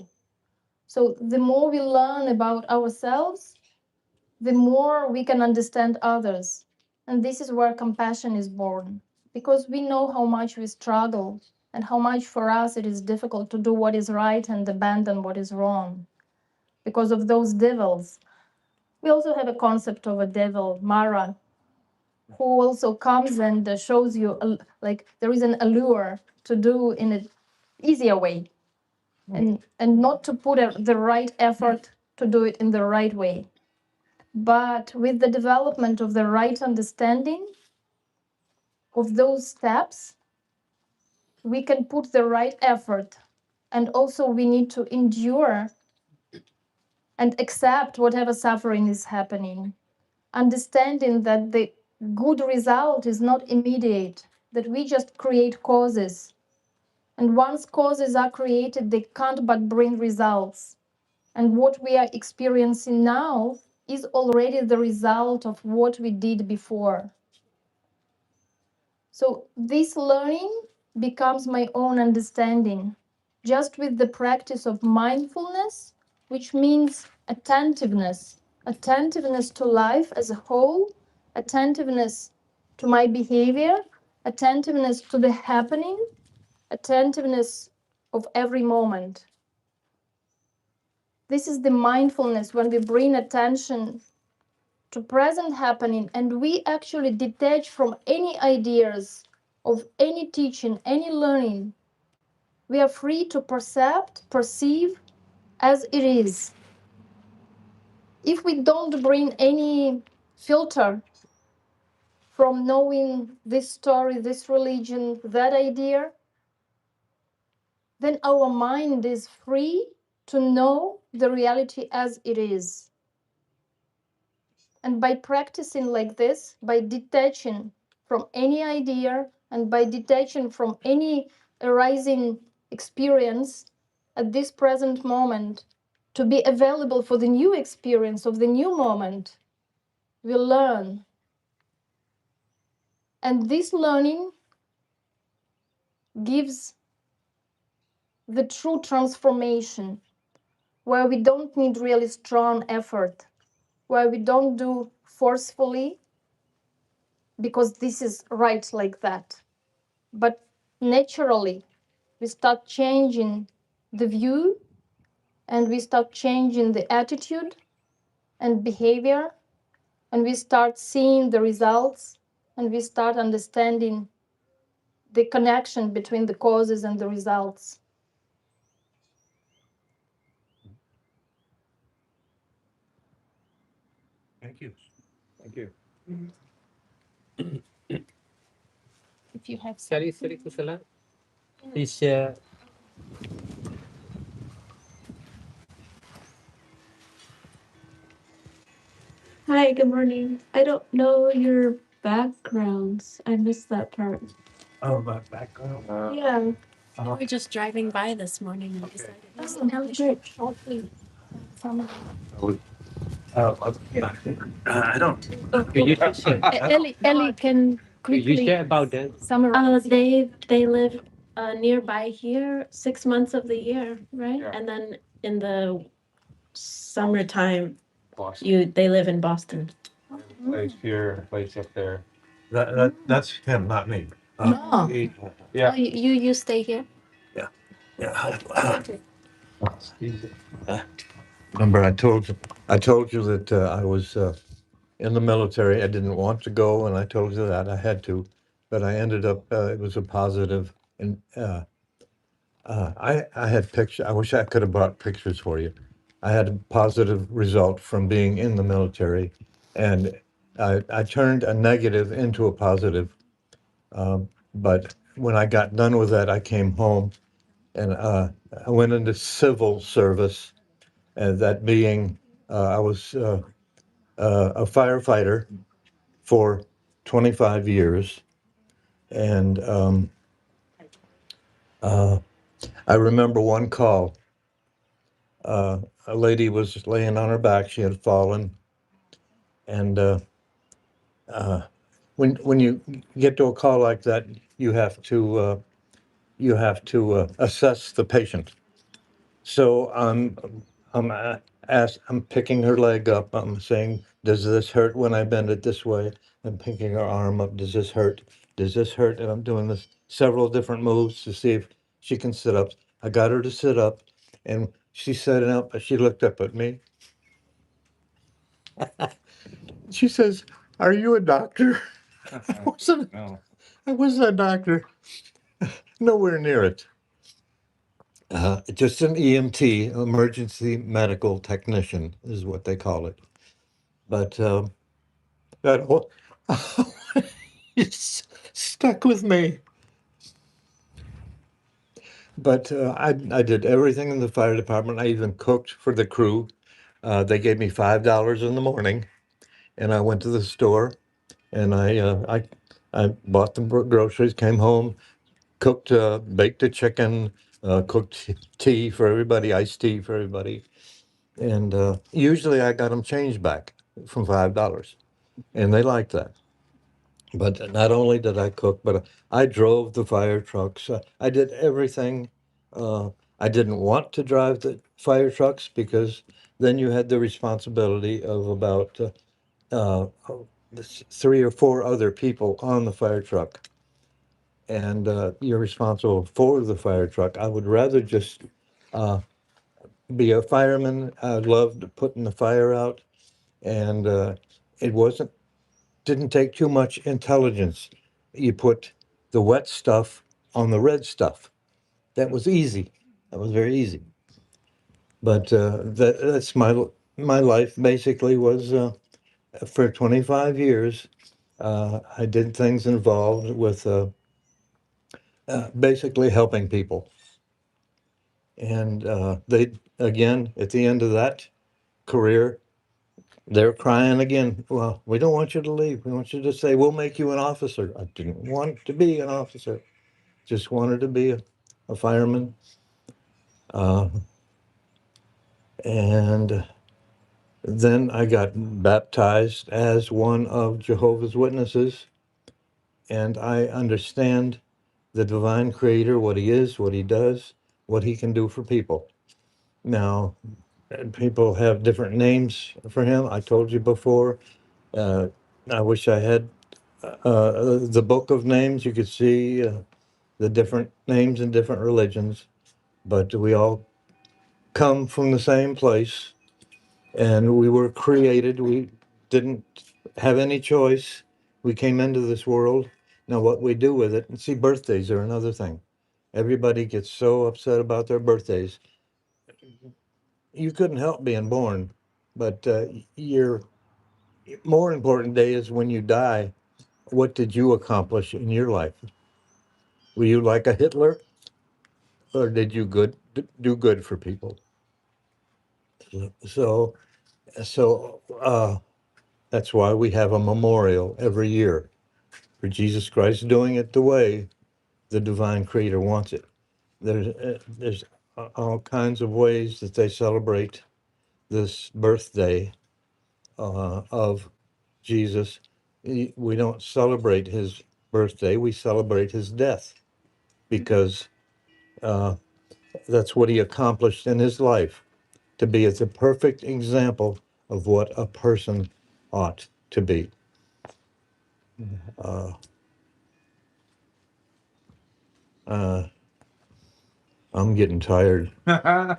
So the more we learn about ourselves, the more we can understand others. And this is where compassion is born, because we know how much we struggle and how much for us it is difficult to do what is right and abandon what is wrong because of those devils. We also have a concept of a devil, Mara, who also comes and shows you like there is an allure to do in an easier way, and not to put the right effort to do it in the right way. But with the development of the right understanding of those steps, we can put the right effort. And also we need to endure and accept whatever suffering is happening, understanding that the good result is not immediate, that we just create causes. And once causes are created, they can't but bring results. And what we are experiencing now is already the result of what we did before. So this learning becomes my own understanding, just with the practice of mindfulness, which means attentiveness to life as a whole, attentiveness to my behavior, attentiveness to the happening, attentiveness of every moment. This is the mindfulness when we bring attention to present happening, and we actually detach from any ideas of any teaching, any learning. We are free to perceive as it is. If we don't bring any filter from knowing this story, this religion, that idea, then our mind is free to know the reality as it is. And by practicing like this, by detaching from any idea and by detaching from any arising experience at this present moment, to be available for the new experience of the new moment, we learn. And this learning gives the true transformation, where we don't need really strong effort, where we don't do forcefully because this is right like that, but naturally we start changing the view, and we start changing the attitude and behavior, and we start seeing the results, and we start understanding the connection between the causes and the results. Thank you. Thank you. If you have Sari Kusala, please share. Hi, good morning. I don't know your backgrounds. I missed that part. Oh, my background. Yeah. Uh-huh. We were just driving by this morning and Okay. decided to Oh, establish great. shortly. From I was, I don't. Could you just share? Ellie can Could you quickly share about that? summarize. They live nearby here 6 months of the year, right? Yeah. And then in the summertime, Boston. they live in Boston. Place here, place up there. That's him, not me. Oh. Yeah. You stay here? Yeah. Remember, I told you that I was in the military. I didn't want to go, and I told you that I had to, but I ended up. It was a positive, and I had pictures. I wish I could have brought pictures for you. I had a positive result from being in the military, and I turned a negative into a positive. But when I got done with that, I came home, and I went into civil service, and that being I was a firefighter for 25 years. And I remember one call. A lady was laying on her back. She had fallen. And when you get to a call like that, you have to assess the patient. So I'm picking her leg up. I'm saying, "Does this hurt when I bend it this way?" I'm picking her arm up. "Does this hurt? Does this hurt?" And I'm doing this several different moves to see if she can sit up. I got her to sit up, and she sat up. She looked up at me. She says, "Are you a doctor?" I wasn't. No. I wasn't a doctor. Nowhere near it. Just an EMT, emergency medical technician, is what they call it. But that whole it's stuck with me. But I did everything in the fire department. I even cooked for the crew. They gave me $5 in the morning, and I went to the store, and I bought the groceries, came home, cooked, baked a chicken, cooked tea for everybody, iced tea for everybody, and usually I got them change back from $5, and they liked that. But not only did I cook, but I drove the fire trucks. I did everything. I didn't want to drive the fire trucks because then you had the responsibility of about 3 or 4 other people on the fire truck. And you're responsible for the fire truck. I would rather just uh, be a fireman. I loved putting the fire out. And it didn't take too much intelligence. You put the wet stuff on the red stuff. That was easy. That was very easy. But that's my life basically was for 25 years. I did things involved with basically helping people. And they, again, at the end of that career, they're crying again. "Well, we don't want you to leave. We want you to say, we'll make you an officer." I didn't want to be an officer, just wanted to be a fireman. Uh, and then I got baptized as one of Jehovah's Witnesses. and I understand the divine creator, what he is, what he does, what he can do for people. Now, people have different names for him. I told you before. I wish I had the book of names. You could see the different names in different religions, but we all come from the same place, and we were created. We didn't have any choice. We came into this world. Now, what we do with it, and see, birthdays are another thing. Everybody gets so upset about their birthdays. You couldn't help being born, but your more important day is when you die. What did you accomplish in your life? Were you like a Hitler, or did you do good for people? So, so that's why we have a memorial every year for Jesus Christ doing it the way the divine creator wants it. There's all kinds of ways that they celebrate this birthday of Jesus. We don't celebrate his birthday, we celebrate his death, because that's what he accomplished in his life, to be as a perfect example of what a person ought to be. Uh, uh, I'm getting tired. I've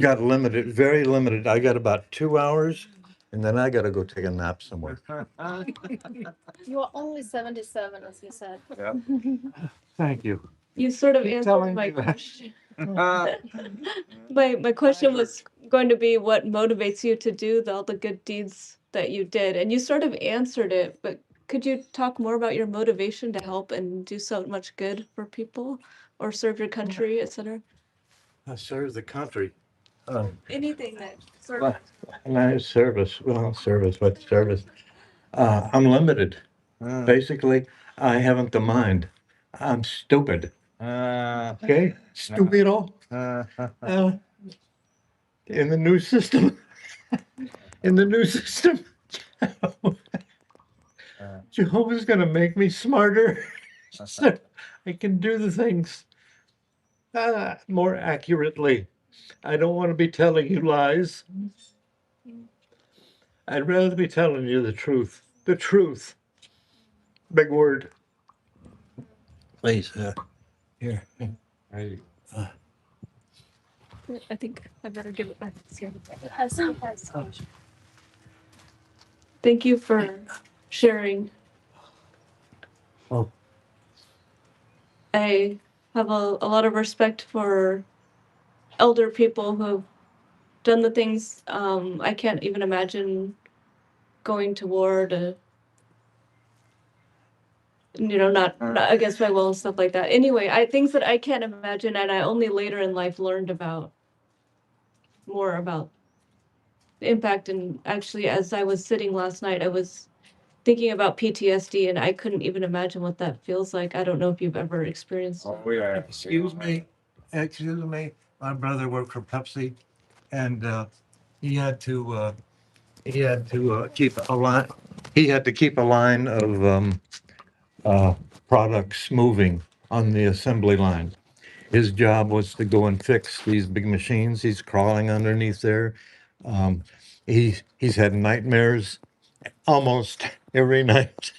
got limited, very limited. I got about 2 hours, and then I got to go take a nap somewhere. You are only 77, as you said. Yeah. Thank you. You sort of Keep answered telling my me that. question. My question was going to be what motivates you to do all the good deeds that you did, and you sort of answered it, but could you talk more about your motivation to help and do so much good for people or serve your country, etc.? I serve the country. Anything that sort Well, no service. Well, service. What service? I'm limited. Basically, I haven't the mind. I'm stupid. Okay? Stupido. In the new system. In the new system. Jehovah's going to make me smarter. So I can do the things more accurately. I don't want to be telling you lies. I'd rather be telling you the truth. The truth. Big word. Please, here. I think I better give it back to you. Thank you for sharing. Oh. I have a lot of respect for elder people who have done the things I can't even imagine going to war to, not against my will and stuff like that. Anyway, things that I can't imagine, and I only later in life learned more about the impact. And actually, as I was sitting last night, I was thinking about PTSD, and I couldn't even imagine what that feels like. I don't know if you've ever experienced. Oh, yeah. Excuse me. Excuse me. My brother worked for Pepsi, and he had to keep a line. He had to keep a line of products moving on the assembly line. His job was to go and fix these big machines. He's crawling underneath there. Um, he's had nightmares almost every night.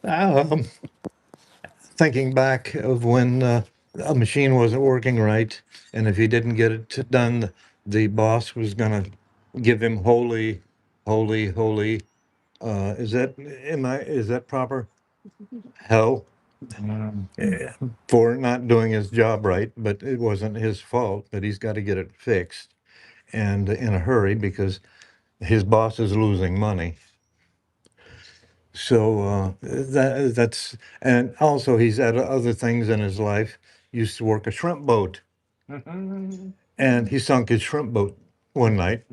Um, Thinking back of when a machine wasn't working right, and if he didn't get it done, the boss was going to give him holy, holy, holy. Is that proper? Hell. For not doing his job right, but it wasn't his fault. But he's got to get it fixed, and in a hurry, because his boss is losing money. So that's, and also he's had other things in his life. Used to work a shrimp boat, and he sunk his shrimp boat one night.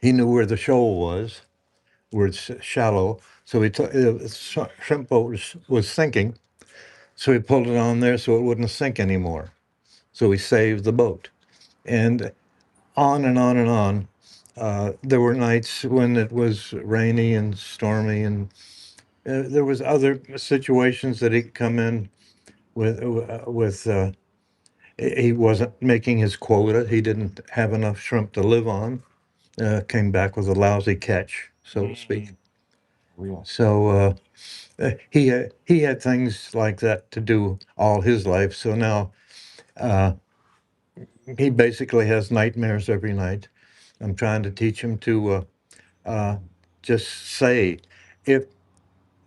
He knew where the shoal was, where it's shallow. So the shrimp boat was sinking. So he pulled it on there so it wouldn't sink anymore. So he saved the boat, and on and on and on. There were nights when it was rainy and stormy, and There was other situations that he'd come in with. He wasn't making his quota. He didn't have enough shrimp to live on. Came back with a lousy catch, so to speak. So he had things like that to do all his life. So now he basically has nightmares every night. I'm trying to teach him to just say, if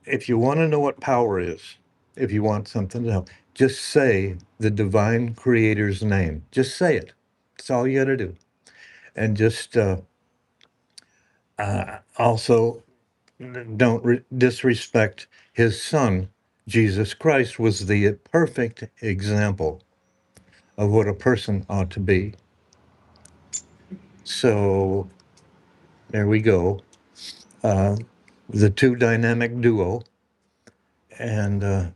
if you want to know what power is, if you want something to help, just say the divine creator's name. Just say it. That's all you got to do. And just also don't disrespect his son. Jesus Christ was the perfect example of what a person ought to be. So there we go. The two dynamic duo, and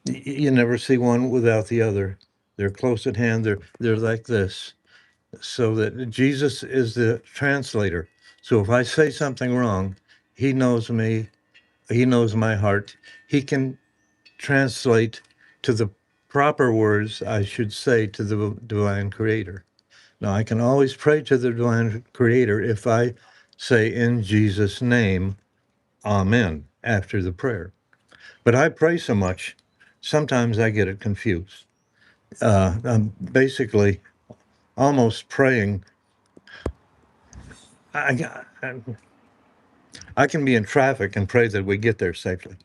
you never see one without the other. They're close at hand. They're like this. So that Jesus is the translator. So if I say something wrong, he knows me. He knows my heart. He can translate to the proper words I should say to the divine creator. Now, I can always pray to the divine creator if I say in Jesus' name, Amen, after the prayer. But I pray so much, sometimes I get it confused. I'm basically almost praying. I, I can be in traffic and pray that we get there safely,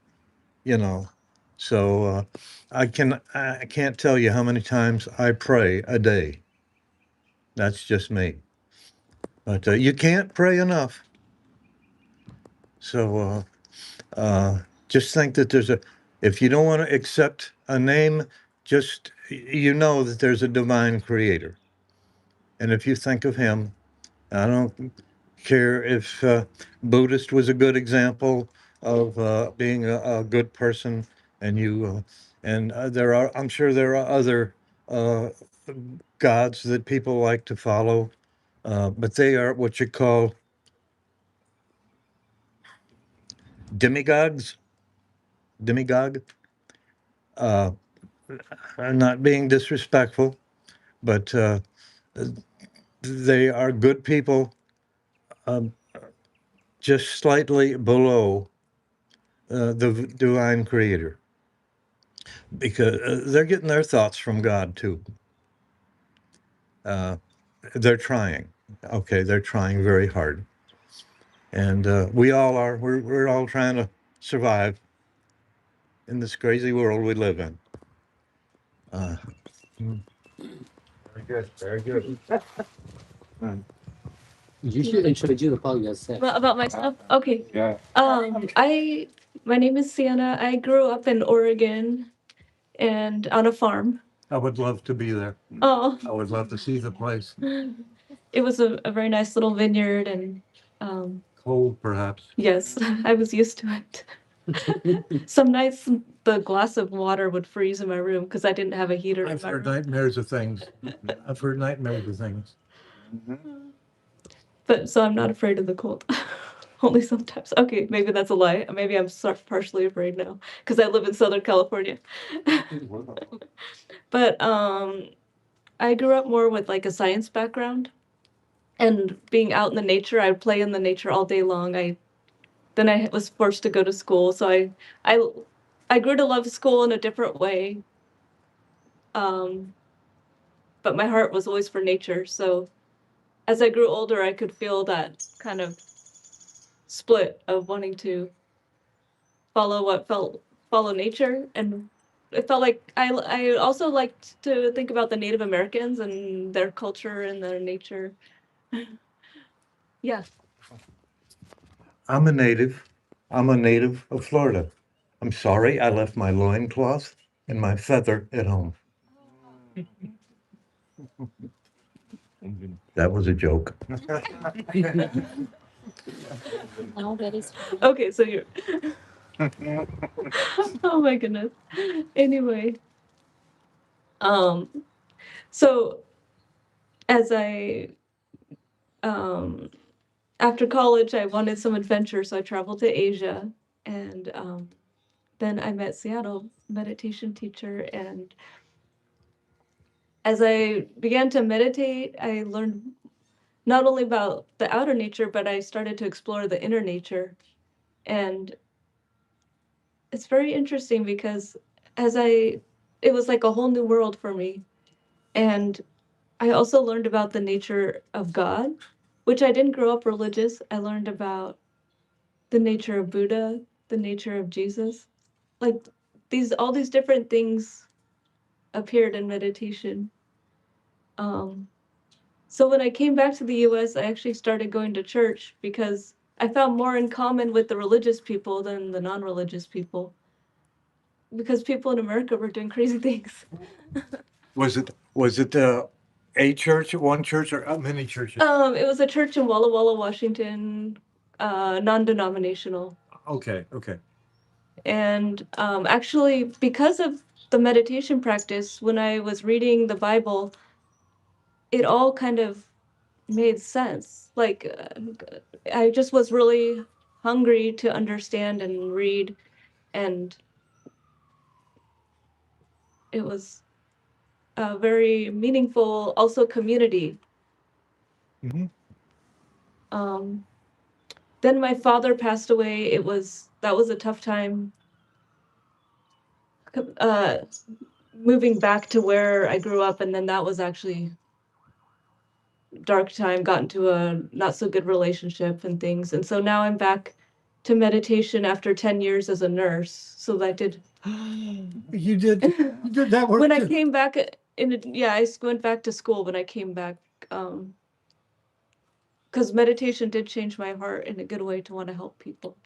you know. So I can't tell you how many times I pray a day. That's just me. But you can't pray enough. So just think that if you don't want to accept a name, just you know that there's a divine creator. And if you think of him, I don't care if Buddhist was a good example of being a good person, and I'm sure there are other uh, gods that people like to follow, but they are what you call demigods. Demigod. Uh, I'm not being disrespectful, but they are good people, um, just slightly below the divine creator, because they're getting their thoughts from God too. Uh, they're trying. Okay, they're trying very hard, and we all are. We're all trying to survive in this crazy world we live in. Uh, Very good. Very good. You should introduce about yourself. Well, about myself? Okay. Yeah. My name is Sienna. I grew up in Oregon and on a farm. I would love to be there. Oh, I would love to see the place. it was a very nice little vineyard, and Cold, perhaps. yes, I was used to it. Some nights the glass of water would freeze in my room because I didn't have a heater in I've my heard room. nightmares of things. I've heard nightmares of things. But so I'm not afraid of the cold. Only sometimes. Okay, maybe that's a lie. Maybe I'm partially afraid now because I live in Southern California. But I grew up more with like a science background, and being out in the nature, I would play in the nature all day long. Then I was forced to go to school, so I grew to love school in a different way. Um, but my heart was always for nature. So as I grew older, I could feel that kind of split of wanting to follow nature, and it felt like I also liked to think about the Native Americans and their culture and their nature. Yeah. I'm a native. I'm a native of Florida. I'm sorry I left my loincloth and my feather at home. That was a joke. Now that is Okay, so you're. Oh my goodness. Anyway, um, so as I after college, I wanted some adventure, so I traveled to Asia, And then I met Seattle meditation teacher, and as I began to meditate, I learned not only about the outer nature, but I started to explore the inner nature. And it's very interesting because it was like a whole new world for me. And I also learned about the nature of God, which I didn't grow up religious. I learned about the nature of Buddha, the nature of Jesus. Like all these different things appeared in meditation. Um, so when I came back to the US, I actually started going to church because I found more in common with the religious people than the non-religious people. Because people in America were doing crazy things. Was it a church, one church, or many churches? It was a church in Walla Walla, Washington, non-denominational. Okay, okay. And actually, because of the meditation practice, when I was reading the Bible, it all kind of made sense. Like, I just was really hungry to understand and read, and it was a very meaningful, also community. Mm-hmm. Um, then my father passed away. That was a tough time. Uh, moving back to where I grew up, and then that was actually dark time, got into a not so good relationship and things. And so now I'm back to meditation after 10 years as a nurse. So I did. You did that work When I too? came back I went back to school when I came back. Because meditation did change my heart in a good way to want to help people.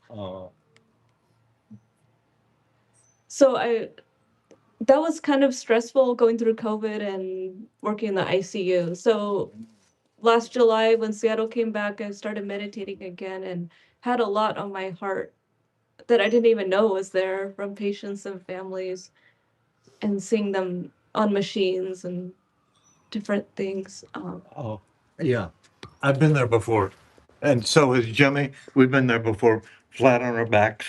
So that was kind of stressful going through COVID and working in the ICU. So last July, when Seattle came back, I started meditating again and had a lot on my heart that I didn't even know was there from patients and families, and seeing them on machines and different things. Oh, yeah. I've been there before. And so has Jimmy. We've been there before, flat on our backs,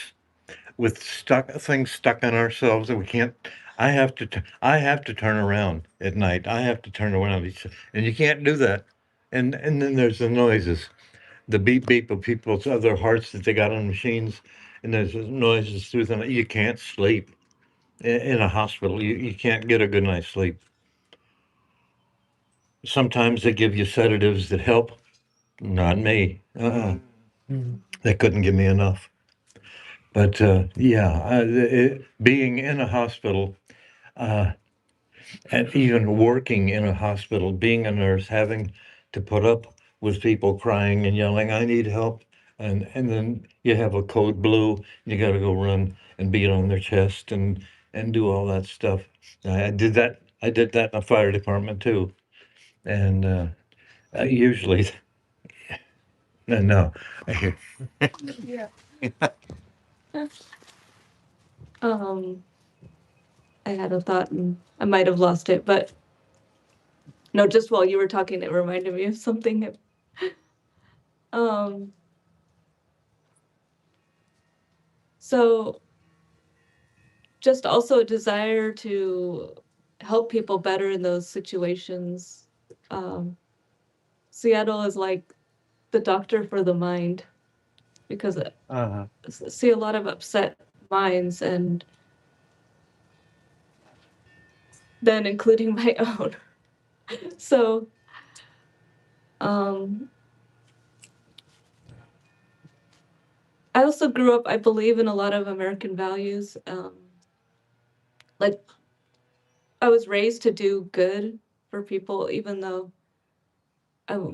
with things stuck in ourselves that we can't. I have to turn around at night. I have to turn around, and you can't do that. And then there's the noises, the beep beep of people's other hearts that they got on machines, and there's noises through them. You can't sleep in a hospital. You can't get a good night's sleep. Sometimes they give you sedatives that help. Not me. They couldn't give me enough. But yeah, being in a hospital, uh, and even working in a hospital, being a nurse, having to put up with people crying and yelling, "I need help," and then you have a code blue, you got to go run and beat on their chest and do all that stuff. I did that. I did that in the fire department too, and usually, no, Yeah. um, I had a thought and I might have lost it, but no, just while you were talking, it reminded me of something. Um, so just also a desire to help people better in those situations. Um, Seattle is like the doctor for the mind, because I see a lot of upset minds, and then including my own. So um, I also grew up, I believe, in a lot of American values. Like, I was raised to do good for people, even though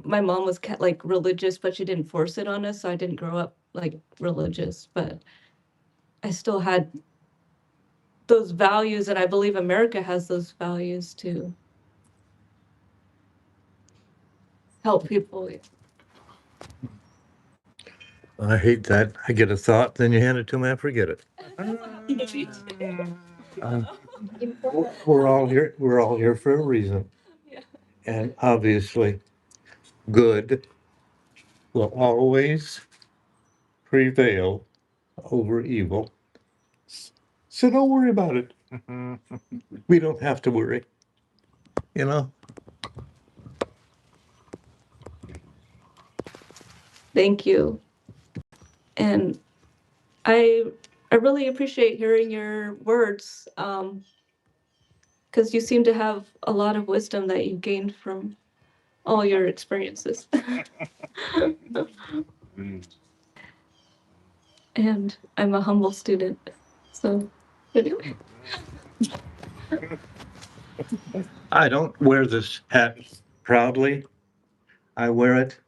my mom was like religious, but she didn't force it on us. So I didn't grow up like religious, but I still had those values, and I believe America has those values to help people. I hate that. I get a thought, then you hand it to me, I forget it. We're all here. We're all here for a reason, Yeah. and obviously, good will always prevail over evil. So don't worry about it. We don't have to worry. You know? Thank you. And I really appreciate hearing your words, because you seem to have a lot of wisdom that you gained from all your experiences. And I'm a humble student. So anyway. I don't wear this hat proudly. I wear it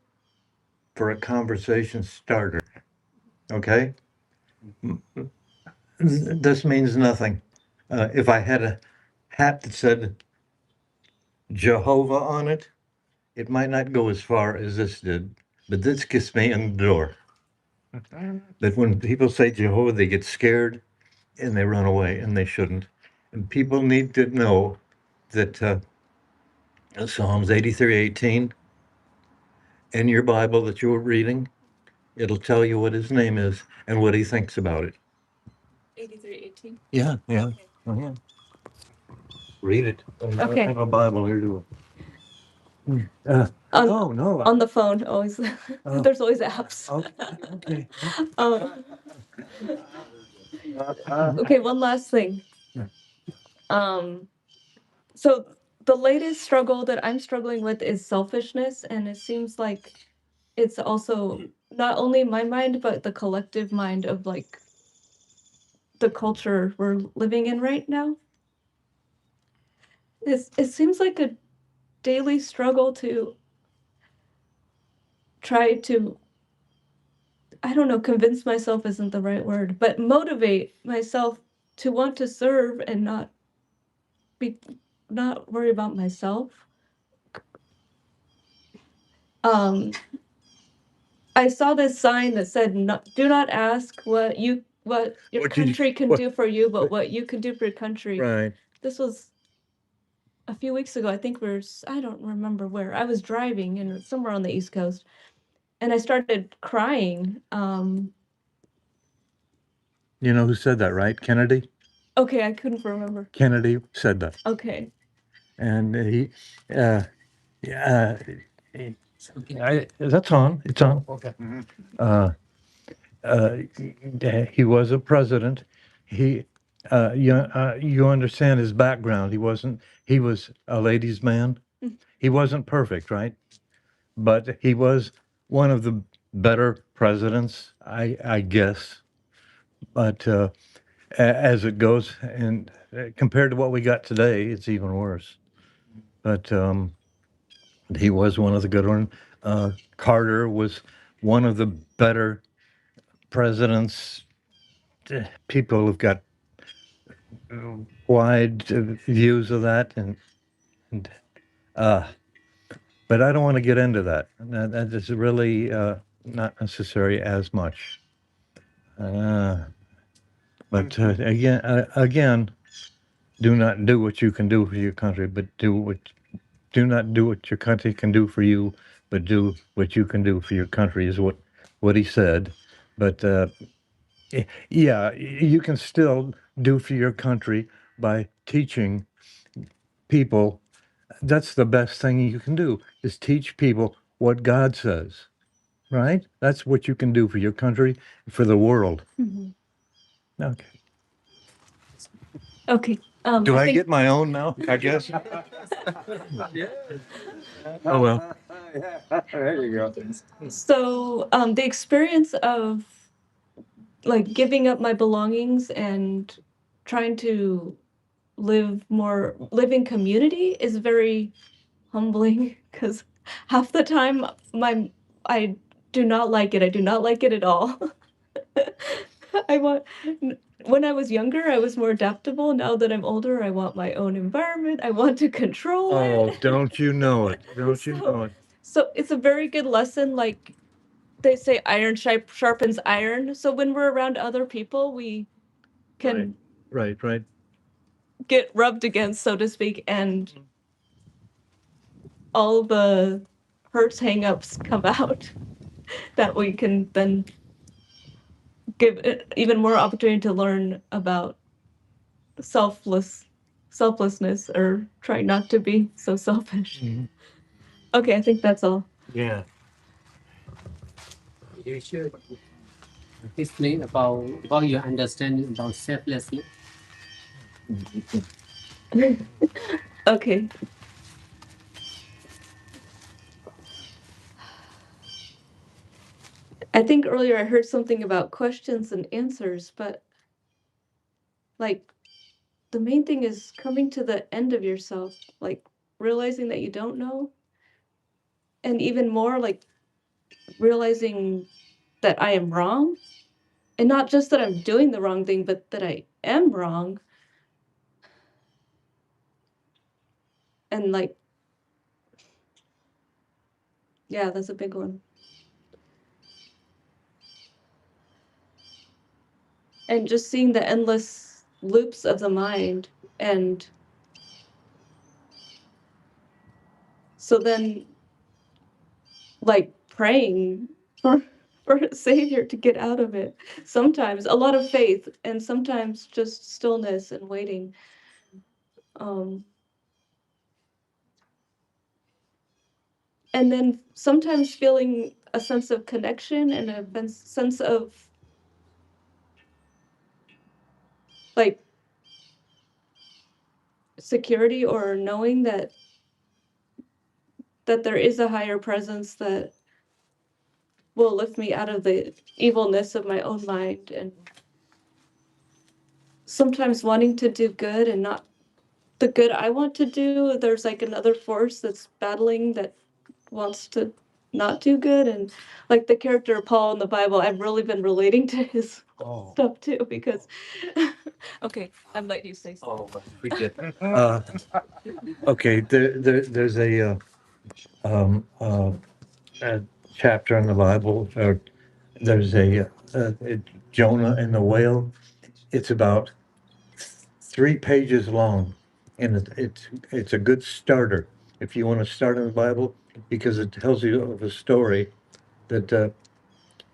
for a conversation starter. Okay? This means nothing. If I had a hat that said Jehovah on it, it might not go as far as this did, but this gets me in the door. That when people say Jehovah, they get scared and they run away, and they shouldn't. And people need to know that Psalms 83:18 in your Bible that you're reading, it'll tell you what his name is and what he thinks about it. 83:18. Yeah, yeah. Okay. Yeah. Read it. Okay. I have a Bible here too. No. On the phone, always. There's always apps. Okay. Okay, one last thing. So the latest struggle that I'm struggling with is selfishness, and it seems like it's also not only my mind, but the collective mind of like the culture we're living in right now. It seems like a daily struggle to try to, I don't know, convince myself isn't the right word, but motivate myself to want to serve and not worry about myself. I saw this sign that said, "Do not ask what your country can do for you, but what you can do for your country." Right. This was a few weeks ago. I think I don't remember where. I was driving and somewhere on the East Coast, and I started crying. You know who said that, right? Kennedy? Okay, I couldn't remember. Kennedy said that. Okay. And yeah, that's on. It's on. Okay. Uh, uh, he was a president. You understand his background. He was a ladies' man. He wasn't perfect, right? But he was one of the better presidents, I guess. But as it goes, and compared to what we got today, it's even worse. But he was one of the good ones. Carter was one of the better presidents. People have got wide views of that, and but I don't want to get into that. That is really not necessary as much. But again, do not do what you can do for your country, but do not do what your country can do for you, but do what you can do for your country is what he said. But yeah, you can still do for your country by teaching people. That's the best thing you can do is teach people what God says, right? That's what you can do for your country, for the world. Okay. Okay. Do I think- get my own now? I guess. Oh well. There you go. So, the experience of like giving up my belongings and trying to live in community is very humbling because half the time I do not like it. I do not like it at all. I want when I was younger, I was more adaptable. Now that I'm older, I want my own environment. I want to control Oh, it. don't you know it? Don't you know it? So it's a very good lesson. Like they say, iron sharpens iron. So when we're around other people, we can Right. get rubbed against, so to speak, and all the hurts, hang-ups come out that we can then give it even more opportunity to learn about selflessness, or try not to be so selfish. Mhm. Okay, I think that's all. Yeah. You should explain about your understanding about selflessness. Okay. I think earlier I heard something about questions and answers, but like the main thing is coming to the end of yourself, like realizing that you don't know, and even more like realizing that I am wrong, and not just that I'm doing the wrong thing, but that I am wrong. And like, yeah, that's a big one. And just seeing the endless loops of the mind. And so then like praying for a savior to get out of it. Sometimes a lot of faith, and sometimes just stillness and waiting. And then sometimes feeling a sense of connection and a sense of like security, or knowing that there is a higher presence that will lift me out of the evilness of my own mind. And sometimes wanting to do good and not the good I want to do, there's like another force that's battling that wants to not do good. And like the character Paul in the Bible, I've really been relating to his stuff too, because okay, I'm letting you say something. Oh, we did. Okay, there's a chapter in the Bible, or there's Jonah and the whale. It's about 3 pages long, and it's a good starter if you want to start in the Bible, because it tells you of a story that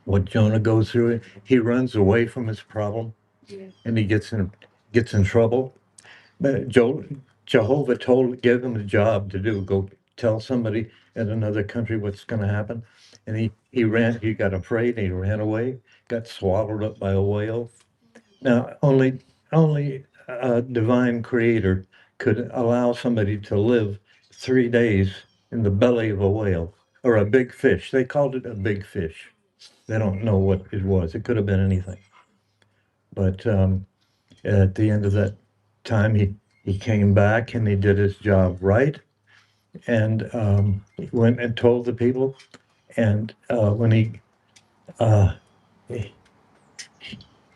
what Jonah goes through. He runs away from his problem, Yeah. and he gets in trouble. But Jehovah gave him a job to do. Go tell somebody in another country what's going to happen, and he got afraid and he ran away, got swallowed up by a whale. Now, only a divine creator could allow somebody to live 3 days in the belly of a whale or a big fish. They called it a big fish. They don't know what it was. It could have been anything. But at the end of that time, he came back and he did his job right, and he went and told the people. And uh, when he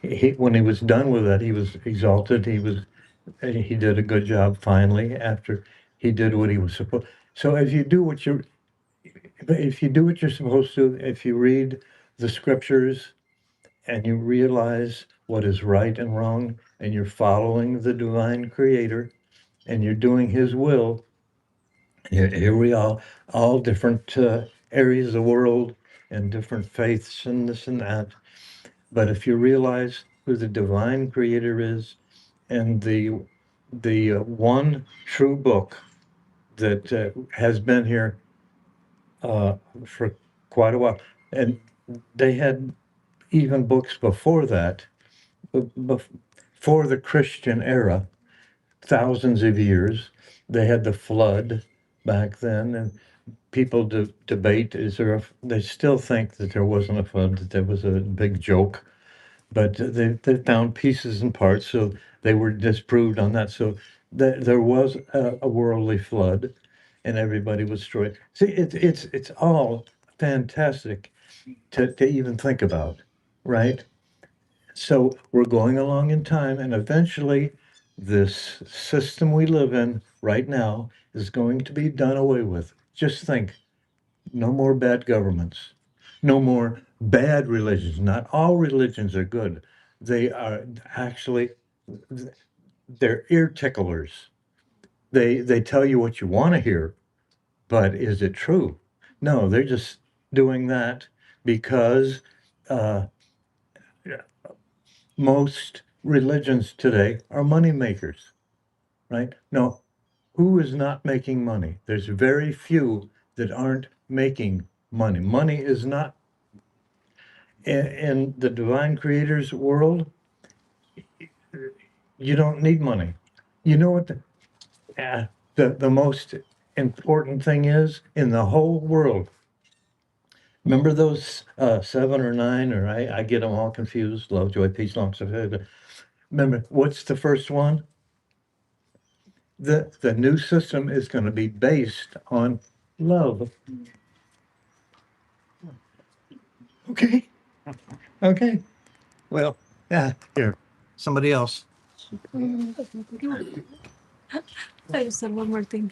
was done with that, he was exalted. He did a good job finally after he did what he was supposed. So if you do what you're supposed to, if you read the scriptures and you realize what is right and wrong, and you're following the divine creator and you're doing his will, here we are, all different areas of the world and different faiths and this and that. But if you realize who the divine creator is, and the one true book that has been here for quite a while, and they had even books before that, before the Christian era, thousands of years. They had the flood back then, and people debate, they still think that there wasn't a flood, that there was a big joke, but they found pieces and parts, so they were disproved on that. So there was a worldly flood, and everybody was destroyed. See, it's all fantastic to even think about, right? So we're going along in time, and eventually, this system we live in right now is going to be done away with. Just think, no more bad governments, no more bad religions. Not all religions are good. They are actually, they're ear ticklers. They tell you what you want to hear, but is it true? No, they're just doing that because uh, most religions today are money makers, right? No, who is not making money? There's very few that aren't making money. Money is not in the divine creator's world. You don't need money. You know what the most important thing is in the whole world? Remember those 7 or 9, or I get them all confused. Love, joy, peace, long suffering. Remember, what's the first one? The new system is going to be based on love. Okay. Okay. Well, yeah. Here, somebody else. I just said one more thing.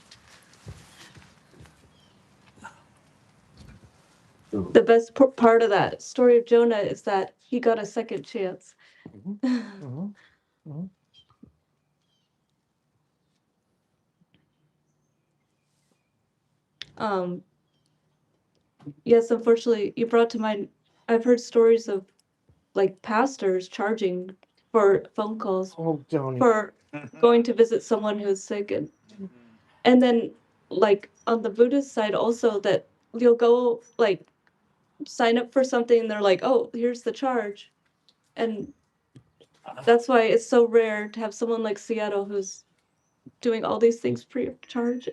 The best part of that story of Jonah is that he got a second chance. Yes, unfortunately, you brought to mind, I've heard stories of like pastors charging for phone calls for going to visit someone who's sick, and then like on the Buddhist side also, that you'll go like sign up for something and they're like, oh, here's the charge. And that's why it's so rare to have someone like Seattle who's doing all these things free of charge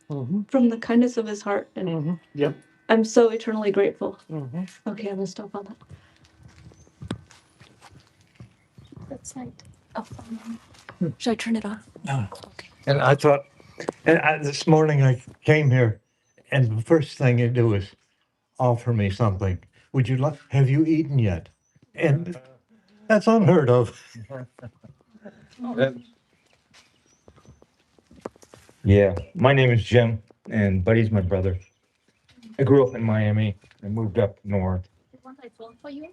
from the kindness of his heart. And Yep. I'm so eternally grateful. Okay, I'm gonna stop on that. That's right. Oh, should I turn it off? No. Okay. And I thought, this morning I came here, and the first thing you do is offer me something. Would you like? Have you eaten yet? And that's unheard of. Yeah, my name is Jim, and Buddy's my brother. I grew up in Miami. I moved up north. You want my phone for you?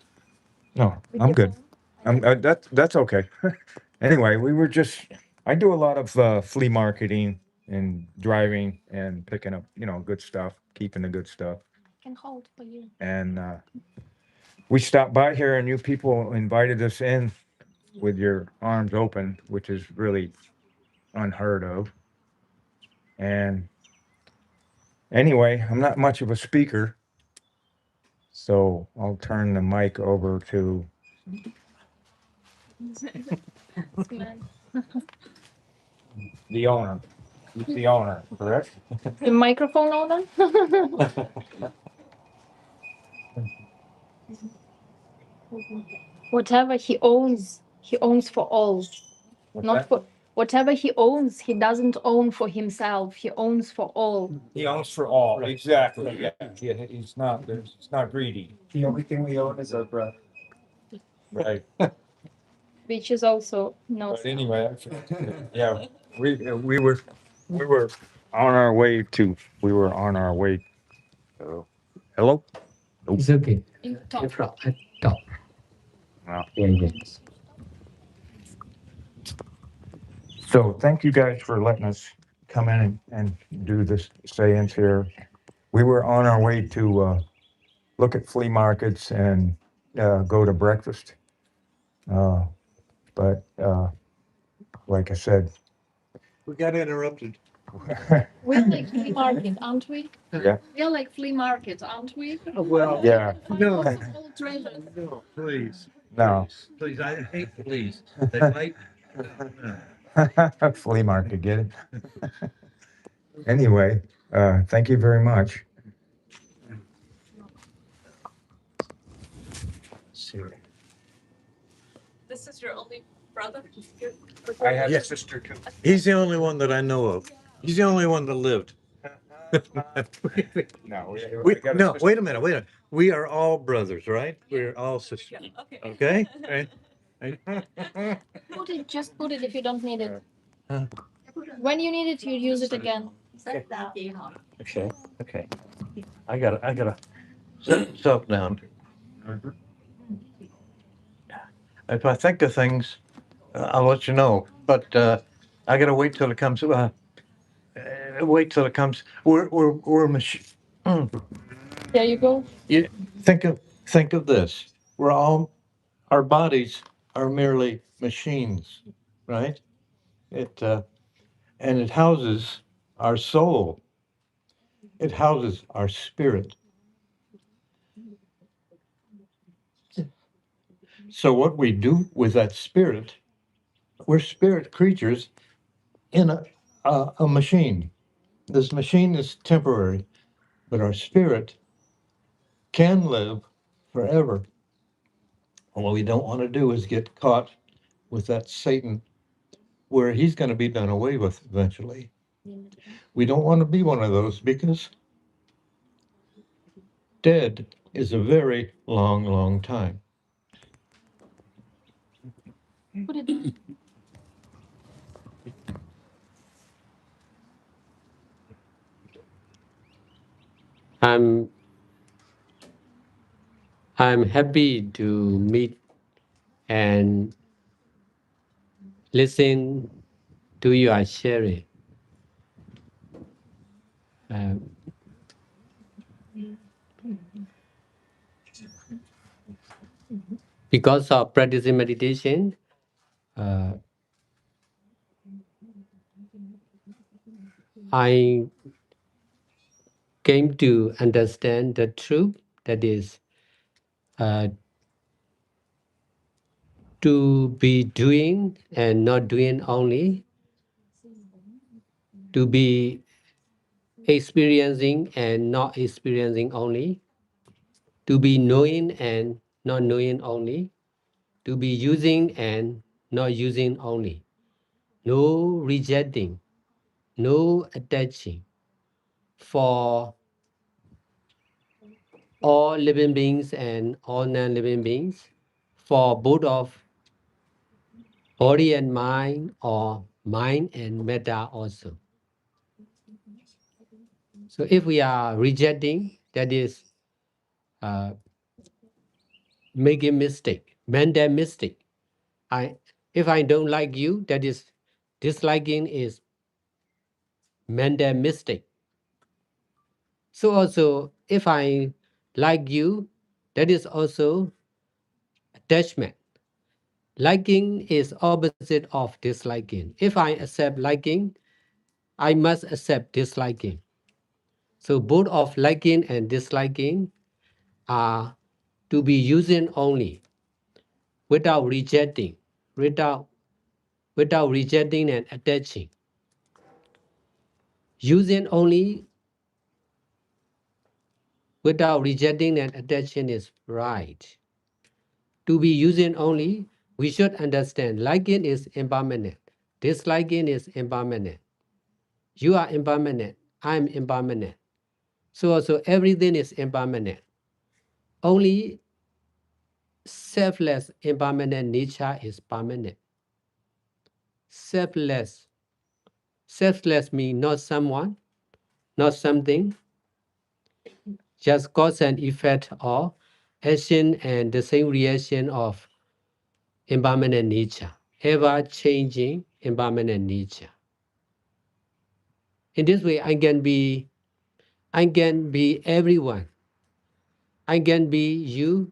No, With I'm your good. phone? That's okay. Anyway, we were just. I do a lot of flea marketing and driving and picking up, good stuff, keeping the good stuff. I can hold for you. And we stopped by here, and you people invited us in with your arms open, which is really unheard of. And anyway, I'm not much of a speaker, so I'll turn the mic over to the owner. He's the owner, correct? The microphone owner? Whatever he owns for all. What's Not that? for whatever he owns, he doesn't own for himself. He owns for all. He owns for all. Exactly. Yeah. He's not greedy. The only thing we own is our breath. Right. Which is also no. But anyway, yeah, we were on our way to. We were on our way. Hello. It's okay. You I talk. talk. Wow. Yeah. So thank you guys for letting us come in and do this seance here. We were on our way to look at flea markets and go to breakfast. But like I said, We got interrupted. We're like flea market, aren't we? Yeah. We're like flea market, aren't we? Well, Yeah. no, All traders. no, please. No. Please, I hate please. They might. Flea market, get it? Anyway, thank you very much. This is your only brother? I have a Yes. sister too. He's the only one that I know of. He's the only one that lived. No, No, wait a minute. We are all brothers, right? We're all sisters. Okay? Right? Just put it if you don't need it. Huh? When you need it, you use it again. Okay. Okay. I gotta set myself down. If I think of things, I'll let you know. But I gotta wait till it comes. Wait till it comes. We're machine. There you go. You think of this. We're all our bodies are merely machines, right? And it houses our soul. It houses our spirit. So what we do with that spirit, we're spirit creatures in a machine. This machine is temporary, but our spirit can live forever. And what we don't want to do is get caught with that Satan, where he's going to be done away with eventually. We don't want to be one of those, because dead is a very long, long time. I'm I'm happy to meet and listen to your sharing. Uh, because of practicing meditation, uh, I came to understand the truth, that is, uh, to be doing and not doing only, to be experiencing and not experiencing only, to be knowing and not knowing only, to be using and not using only, no rejecting, no attaching, for all living beings and all non-living beings, for both of body and mind, or mind and matter also. So if we are rejecting, that is making mistake, mental mistake. If I don't like you, that is disliking is mental mistake. So also, if I like you, that is also attachment. Liking is opposite of disliking. If I accept liking, I must accept disliking. So both of liking and disliking are to be using only, without rejecting, without rejecting and attaching. Using only without rejecting and attaching is right. To be using only, we should understand liking is impermanent, disliking is impermanent. You are impermanent, I am impermanent. So also everything is impermanent. Only selfless impermanent nature is permanent. Selfless. Selfless means not someone, not something, just cause and effect or action and the same reaction of impermanent nature, ever changing impermanent nature. In this way, I can be everyone. I can be you,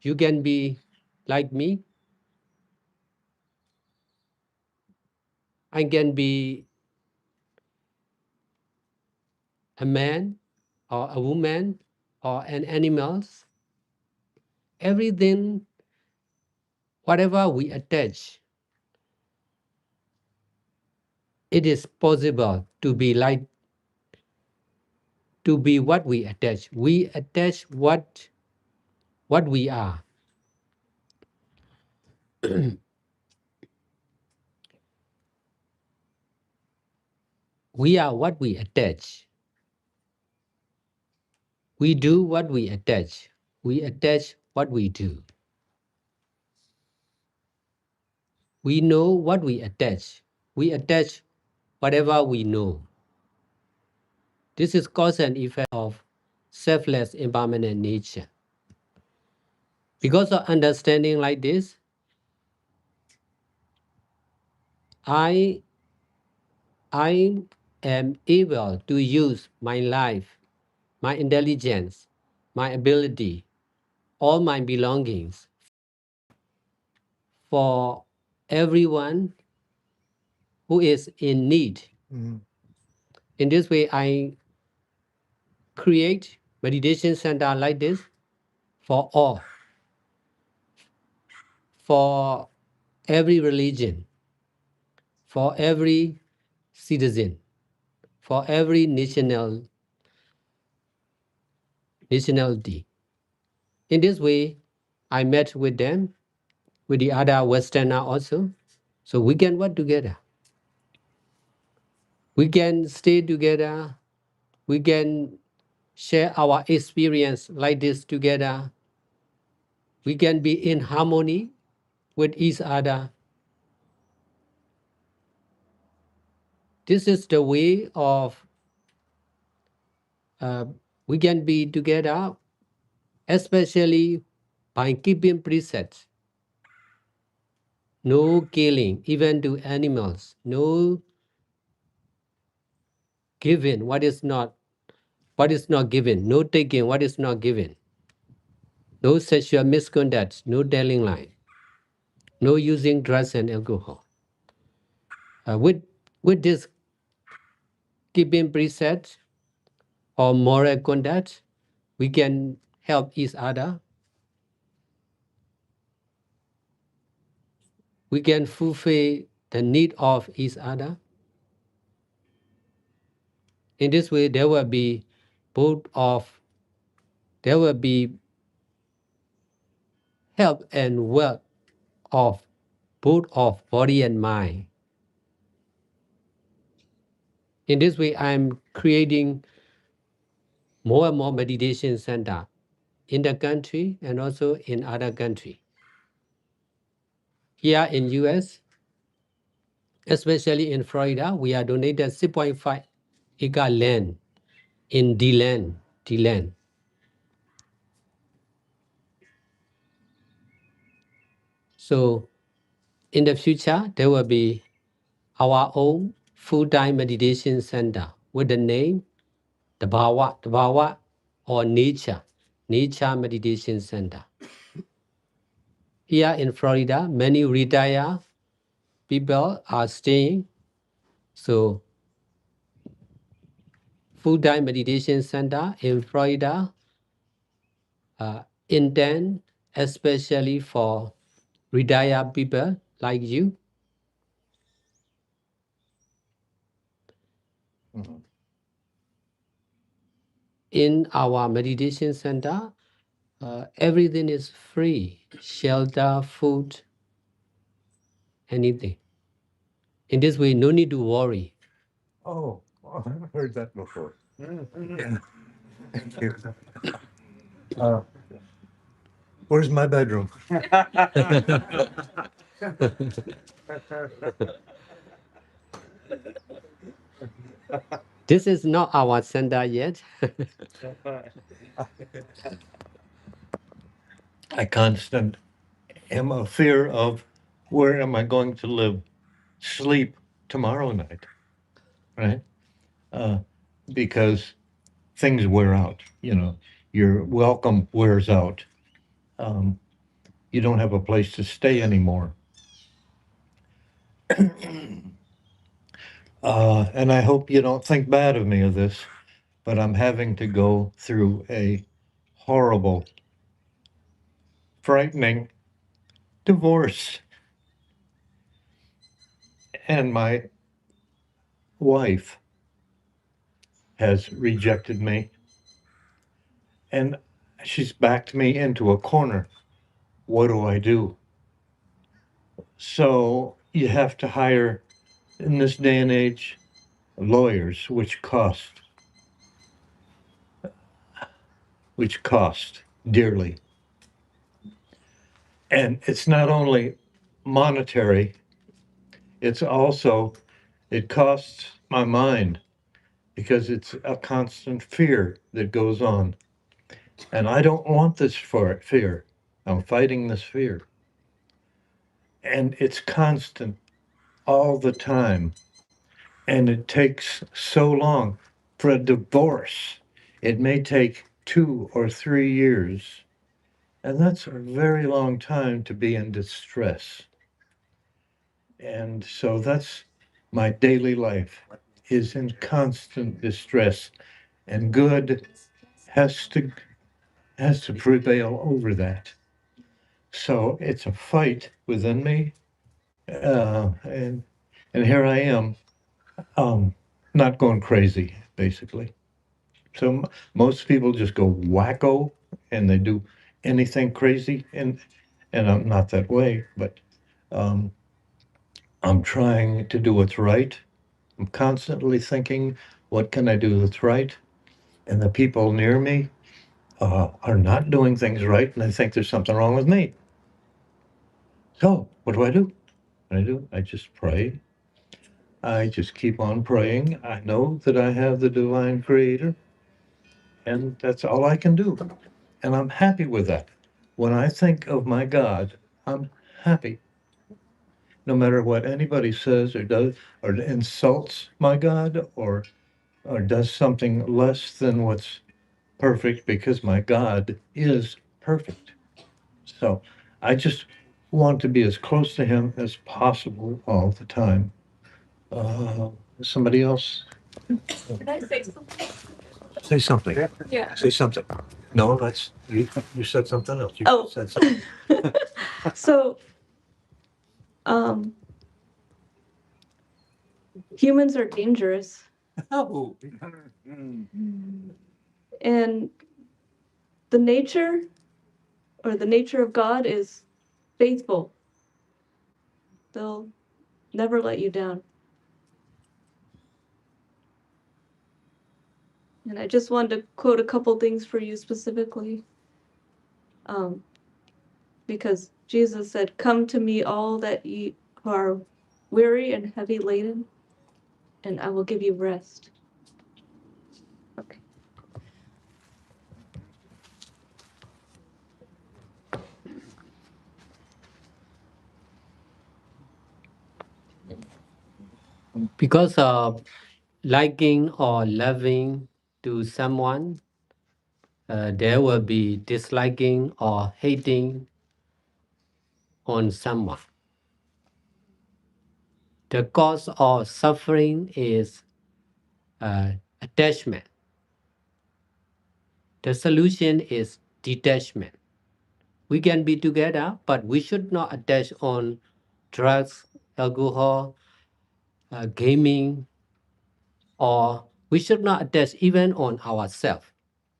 you can be like me. I can be a man or a woman or an animal. Everything, whatever we attach, it is possible to be like, to be what we attach. We attach what we are. We are what we attach. We do what we attach. We attach what we do. We know what we attach. We attach whatever we know. This is cause and effect of selfless impermanent nature. Because of understanding like this, I am able to use my life, my intelligence, my ability, all my belongings for everyone who is in need. Mhm. In this way, I create meditation center like this for all, for every religion, for every citizen, for every nationality. In this way, I met with them, with the other Westerner also, so we can work together. We can stay together. We can share our experience like this together. We can be in harmony with each other. This is the way of we can be together, especially by keeping precepts. No killing, even to animals. No giving what is not given. No taking what is not given. No sexual misconduct. No telling lie. No using drugs and alcohol. With this keeping precepts or moral conduct, we can help each other. We can fulfill the need of each other. In this way, there will be health and wealth of both of body and mind. In this way, I'm creating more and more meditation center in the country and also in other country. Here in US, especially in Florida, we are donated 6.5 acre land in D-land. So in the future, there will be our own full-time meditation center with the name the Bhawa or Nature Meditation Center. Here in Florida, many retired people are staying. So full-time meditation center in Florida intend especially for retired people like you. Mhm. In our meditation center, everything is free, shelter, food, anything. In this way, no need to worry. Oh, I've heard that before. Yeah. Thank you. Uh, where's my bedroom? This is not our center yet. I constant am a fear of where am I going to sleep tomorrow night, right? Uh, because things wear out. Your welcome wears out. Um, you don't have a place to stay anymore. And I hope you don't think bad of me of this, but I'm having to go through a horrible, frightening divorce. And my wife has rejected me, and she's backed me into a corner. What do I do? So you have to hire, in this day and age, lawyers, which cost dearly. And it's not only monetary, it costs my mind because it's a constant fear that goes on. And I don't want this fear. I'm fighting this fear. And it's constant all the time. And it takes so long. For a divorce, it may take 2 or 3 years. And that's a very long time to be in distress. And so that's my daily life is in constant distress, and good has to prevail over that. So it's a fight within me, and here I am, not going crazy, basically. So most people just go wacko and they do anything crazy, and I'm not that way, but um, I'm trying to do what's right. I'm constantly thinking, what can I do that's right? And the people near me are not doing things right, and I think there's something wrong with me. So what do I do? What do? I just pray. I just keep on praying. I know that I have the divine creator, and that's all I can do. And I'm happy with that. When I think of my God, I'm happy. No matter what anybody says or does, or insults my God, or does something less than what's perfect, because my God is perfect. So I just want to be as close to Him as possible all the time. Uh, Somebody else? Can I say something? Say something. Yeah. Say something. No, that's you said something else. You Oh. said something. So, humans are dangerous, Oh. and the nature of God is faithful. They'll never let you down. And I just wanted to quote a couple things for you specifically, because Jesus said, "Come to me, all that ye who are weary and heavy laden, and I will give you rest." Okay. Because of liking or loving to someone, there will be disliking or hating on someone. The cause of suffering is attachment. The solution is detachment. We can be together, but we should not attach on drugs, alcohol, gaming, or we should not attach even on ourselves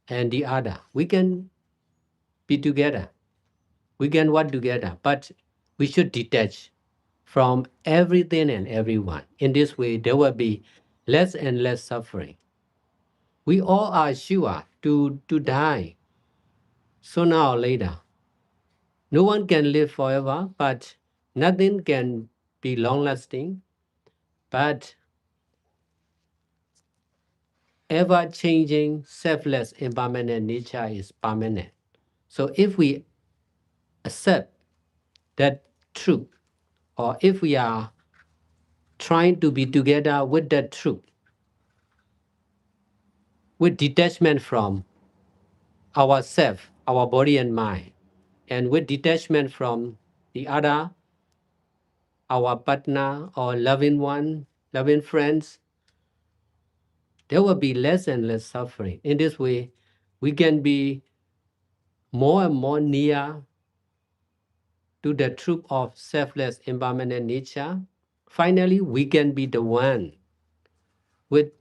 and the other. We can be together. We can work together, but we should detach from everything and everyone. In this way, there will be less and less suffering. We all are sure to die sooner or later. No one can live forever, but nothing can be long lasting. But ever changing, selfless, impermanent nature is permanent. So if we accept that truth, or if we are trying to be together with that truth, with detachment from ourself, our body and mind, and with detachment from the other, our partner or loving one, loving friends, there will be less and less suffering. In this way, we can be more and more near to the truth of selfless impermanent nature. Finally, we can be the one with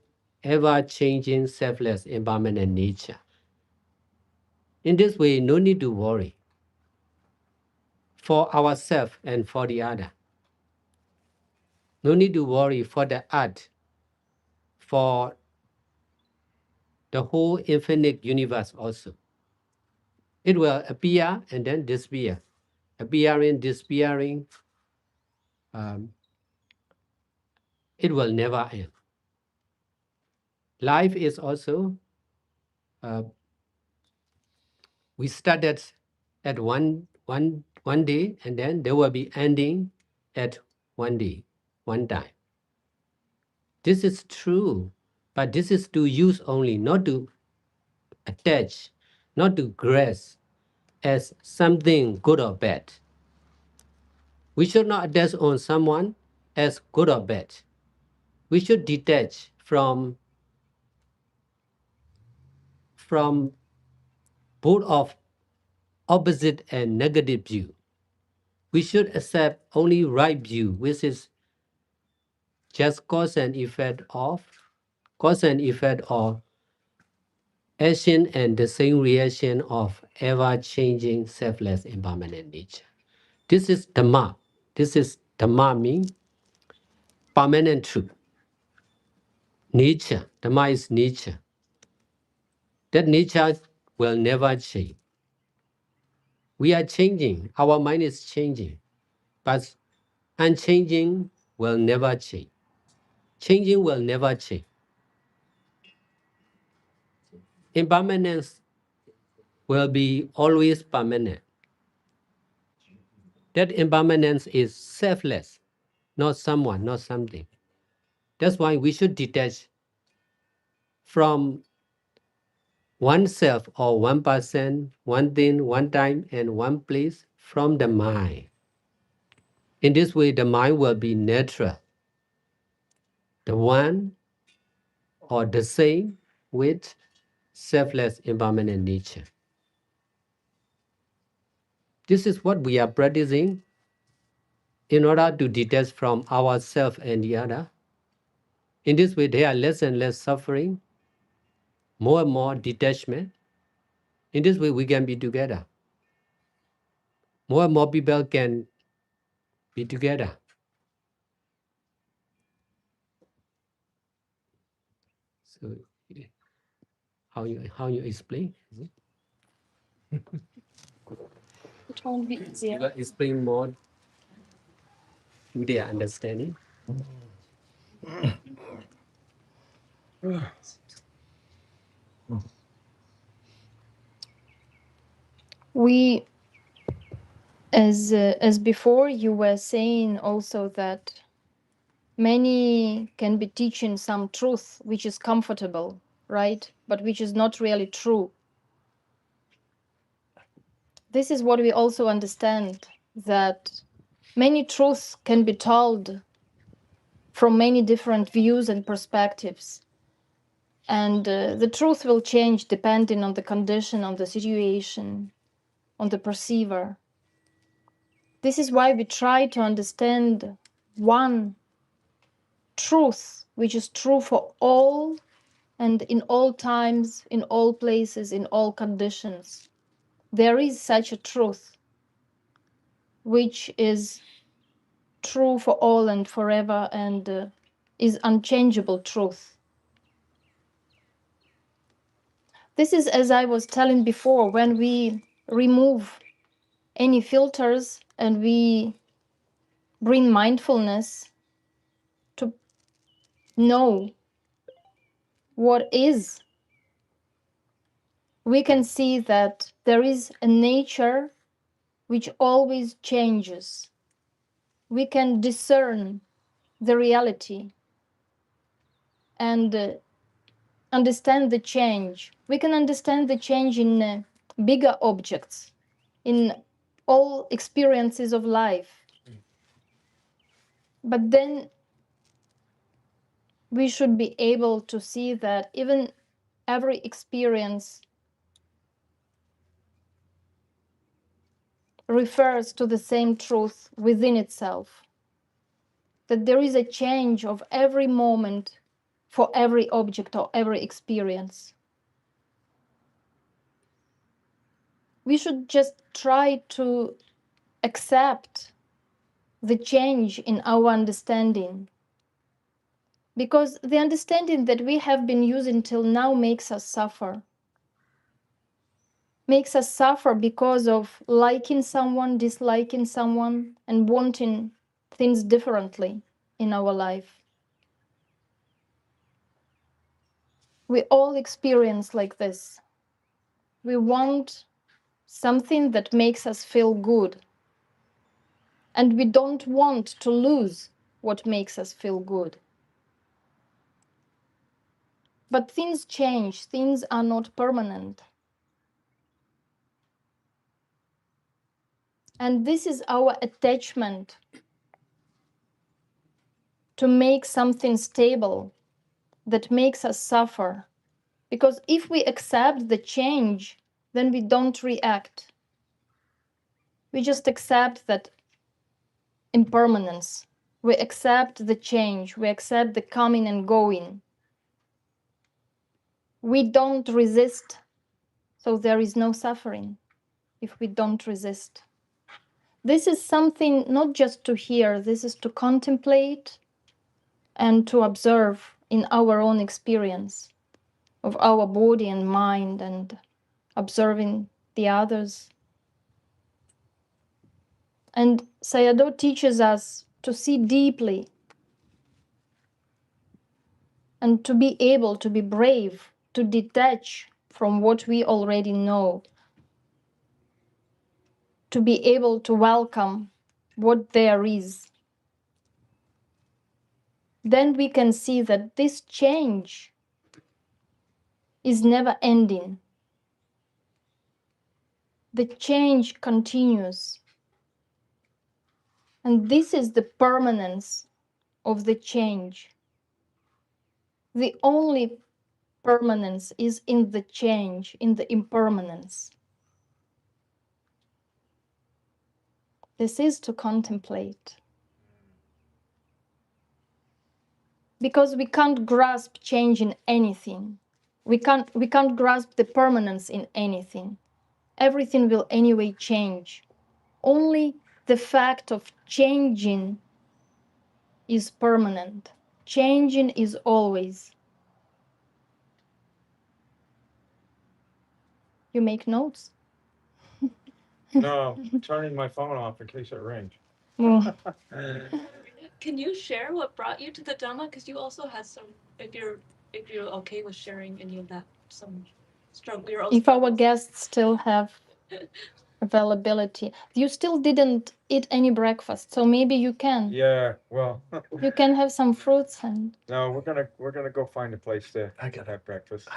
ever-changing selfless impermanent nature. In this way, no need to worry for ourselves and for the other. No need to worry for the earth, for the whole infinite universe also. It will appear and then disappear. Appearing, disappearing, it will never end. Life is also, we started at one day, and then there will be ending at one day, one time. This is true, but this is to use only, not to attach, not to grasp as something good or bad. We should not attach on someone as good or bad. We should detach from both of opposite and negative view. We should accept only right view, which is just cause and effect of action and the same reaction of ever-changing, selfless, impermanent nature. This is Dhamma. This is Dhamma means permanent truth. Nature. Dhamma is nature. That nature will never change. We are changing. Our mind is changing. But unchanging will never change. Changing will never change. Impermanence will be always permanent. That impermanence is selfless, not someone, not something. That's why we should detach from oneself or one person, one thing, one time, and one place from the mind. In this way, the mind will be neutral, the one or the same with selfless, impermanent nature. This is what we are practicing in order to detach from ourself and the other. In this way, there are less and less suffering, more and more detachment. In this way, we can be together. More and more people can be together. So, how you explain? It won't be You easier. will explain more to their understanding. We, as before, you were saying also that many can be teaching some truth which is comfortable, right? But which is not really true. This is what we also understand, that many truths can be told from many different views and perspectives. And the truth will change depending on the condition, on the situation, on the perceiver. This is why we try to understand one truth, which is true for all and in all times, in all places, in all conditions. There is such a truth which is true for all and forever and is unchangeable truth. This is, as I was telling before, when we remove any filters and we bring mindfulness to know what is, we can see that there is a nature which always changes. We can discern the reality and understand the change. We can understand the change in bigger objects, in all experiences of life. But then we should be able to see that even every experience refers to the same truth within itself, that there is a change of every moment for every object or every experience. We should just try to accept the change in our understanding, because the understanding that we have been using till now makes us suffer. Makes us suffer because of liking someone, disliking someone, and wanting things differently in our life. We all experience like this. We want something that makes us feel good, and we don't want to lose what makes us feel good. But things change, things are not permanent. And this is our attachment to make something stable that makes us suffer. Because if we accept the change, then we don't react. We just accept that impermanence. We accept the change. We accept the coming and going. We don't resist, so there is no suffering if we don't resist. This is something not just to hear, this is to contemplate and to observe in our own experience of our body and mind and observing the others. And Sayadaw teaches us to see deeply and to be able to be brave, to detach from what we already know, to be able to welcome what there is. Then we can see that this change is never ending. The change continues. And this is the permanence of the change. The only permanence is in the change, in the impermanence. This is to contemplate. Because we can't grasp change in anything. We can't grasp the permanence in anything. Everything will anyway change. Only the fact of changing is permanent. Changing is always. You make notes? No, turning my phone off in case it rings. Oh. Can you share what brought you to the Dhamma? Because you also had some, if you're okay with sharing any of that, some struggle. Your own If our struggles. guests still have availability, you still didn't eat any breakfast, so maybe you can. Yeah, well, You can have some fruits and. no, we're gonna go find a place to have breakfast.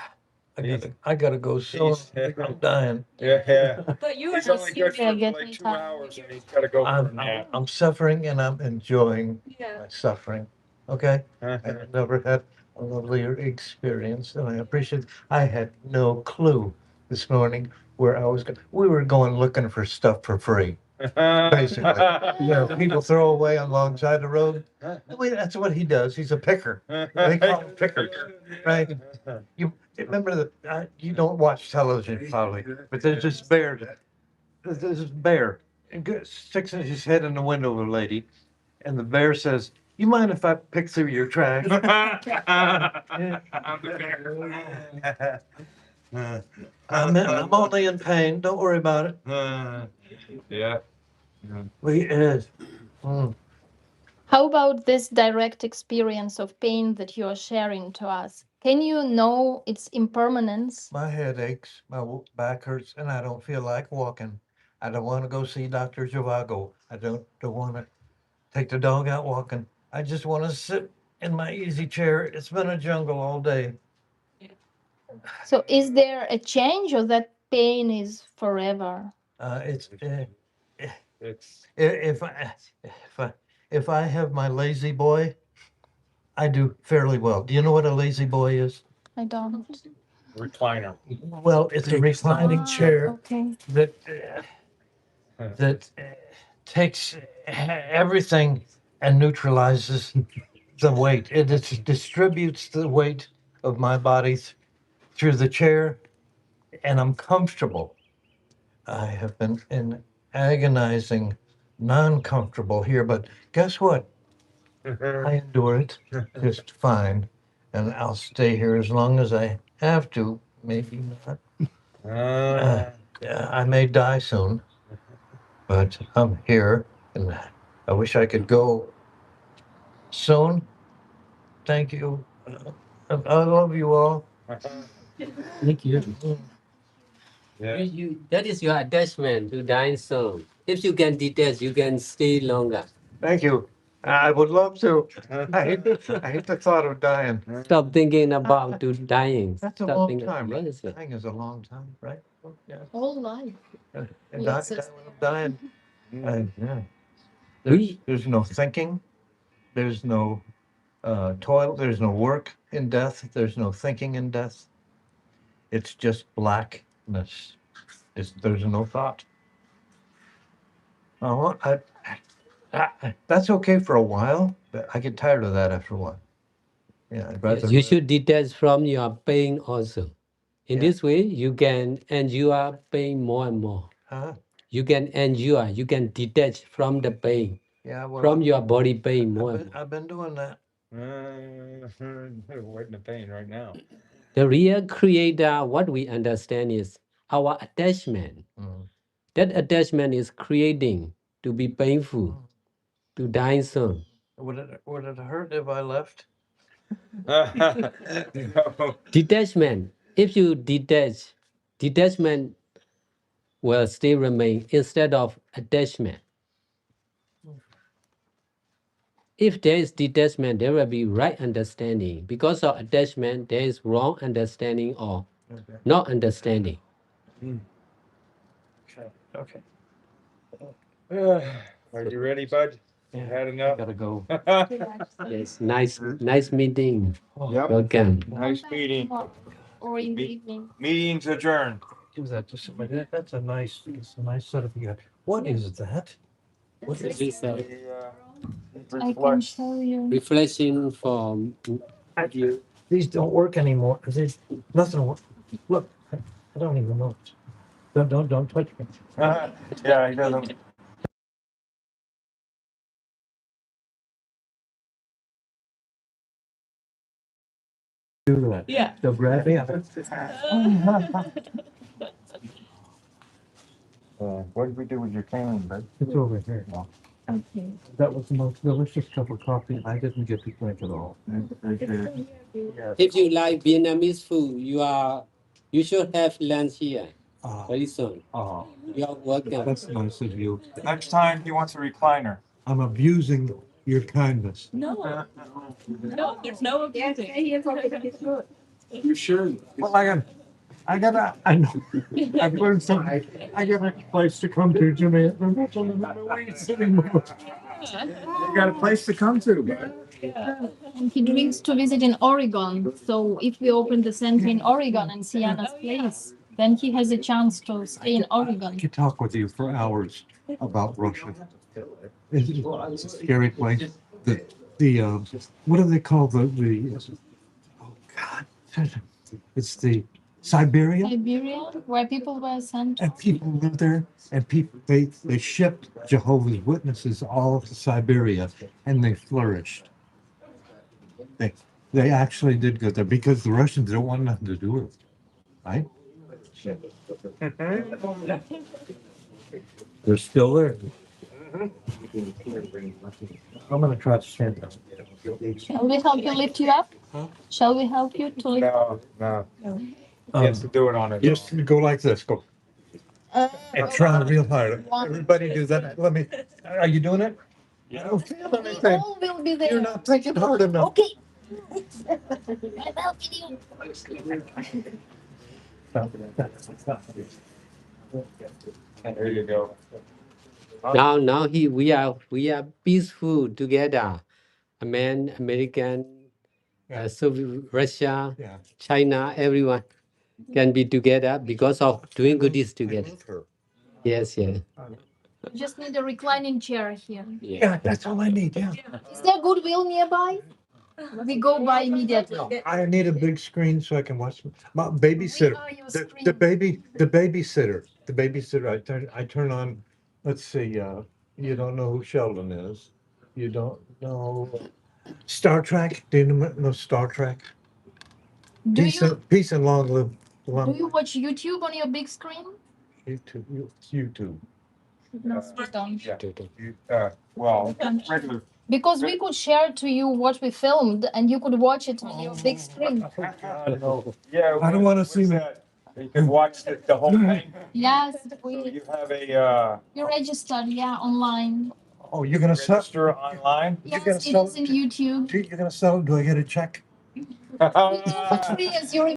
I gotta go soon. I'm dying. Yeah. But you are He's not only good for Yeah, like getting 2 tired. hours and he's gotta go for a nap. I'm suffering and I'm enjoying Yeah. my suffering. Okay? I've never had a lovelier experience and I appreciate it. I had no clue this morning where I was going. We were going looking for stuff for free. Basically. You know, people throw away alongside the road. That's what he does. He's a picker. They call him pickers, right? You remember that you don't watch television probably, but there's this bear. There's this bear sticks his head in the window of a lady, and the bear says, "You mind if I pick through your trash?" I'm only in pain. Don't worry about it. Yeah. Well, he is. Mm. How about this direct experience of pain that you are sharing to us? Can you know its impermanence? My head aches, my back hurts, and I don't feel like walking. I don't want to go see Dr. Zhivago. I don't want to take the dog out walking. I just want to sit in my easy chair. It's been a jungle all day. So is there a change or that pain is forever? It's It's if I have my lazy boy, I do fairly well. Do you know what a lazy boy is? I don't. recliner. Well, it's a reclining chair Okay. that takes everything and neutralizes the weight. It distributes the weight of my body through the chair, and I'm comfortable. I have been in agonizing, non-comfortable here, but guess what? I endure it just fine, and I'll stay here as long as I have to. Maybe not. I may die soon, but I'm here, and I wish I could go soon. Thank you. I love you all. Thank you. Yeah. That is your attachment to dying soul. If you can detach, you can stay longer. Thank you. I would love to. I hate the thought of dying. Stop thinking about to dying. That's a Stop long thinking. time, right? Yes, sir. Dying is a long time, right? Yeah. Whole life. And Yes, when I'm dying, yeah. We There's no thinking. There's no toil. There's no work in death. There's no thinking in death. It's just blackness. There's no thought. Oh, that's okay for a while, but I get tired of that after a while. Yeah, I'd rather. Yes, you should detach from your pain also. In Yeah. this way, you can endure pain more and more. Huh? You can endure, you can detach from the pain, Yeah, well, from your body pain more and more. I've been doing that. Waiting the pain right now. The real creator, what we understand is our attachment. That attachment is creating to be painful, to die soon. Would it hurt if I left? No. Detachment, if you detach, detachment will still remain instead of attachment. If there is detachment, there will be right understanding. Because of attachment, there is wrong understanding or not understanding. Okay. Are you ready, bud? You had enough? Gotta go. Yes, nice meeting. Yep. Welcome. Nice meeting. Or in the evening. Meeting's adjourned. Is that just that's a nice setup you got. What is that? What is this? I can show you. Reflection from you. These don't work anymore because there's nothing. Look, I don't even know. Don't touch me. Yeah, he doesn't. Do that. Yeah. They'll grab me. What did we do with your cane, bud? It's over here. Okay. That was the most delicious cup of coffee. I didn't get to drink it all. If you like Vietnamese food, you should have lunch here very soon. You are welcome. That's nice of you. Next time he wants a recliner. I'm abusing your kindness. No, there's no abusing. You sure? Well, I know. I've learned something. I got a place to come to, Jimmy. I'm not on the weights anymore. You got a place to come to, bud. And he dreams to visit in Oregon. So if we open the center in Oregon and see Anna's place, then he has a chance to stay in I Oregon. could talk with you for hours about Russia. It's a scary place. What do they call oh God, it's the Siberia. Siberia, where people were sent. And people live there, and people they shipped Jehovah's Witnesses all to Siberia, and they flourished. They actually did good there because the Russians don't want nothing to do with it, right? They're still there. I'm gonna try to stand up. Shall we help you lift you up? Huh? Shall we help you to lift up? No. He has to do it on his Just own. go like this. Go. And try real hard. Everybody do that. Let me. Are you doing it? Yeah. I don't feel anything. All will be there. You're not thinking hard enough. Okay. I'm helping you. There you go. Now we are peaceful together. American, Soviet, Russia, Yeah. China, everyone can be together because of doing goodies together. Yes. You just need a reclining chair here. Yeah, that's all I need. Yeah. Is there Goodwill nearby? We go by immediately. I need a big screen so I can watch my babysitter. Where are your The babysitter. The babysitter. I turn on. Let's see. You don't know who Sheldon is. You don't know Star Trek. Do you know Star Trek? Do Peace and long live. Do you watch YouTube on your big screen? YouTube. No, we don't. Yeah. Well, regular. Because we could share to you what we filmed and you could watch it on your big screen. Yeah. I don't want to see that. You can watch the whole thing. Yes, You have a you're registered, online. Oh, you're gonna sell? register online. Yes, gonna it sell is in YouTube. You're gonna sell? Do I get a check? It's not free as you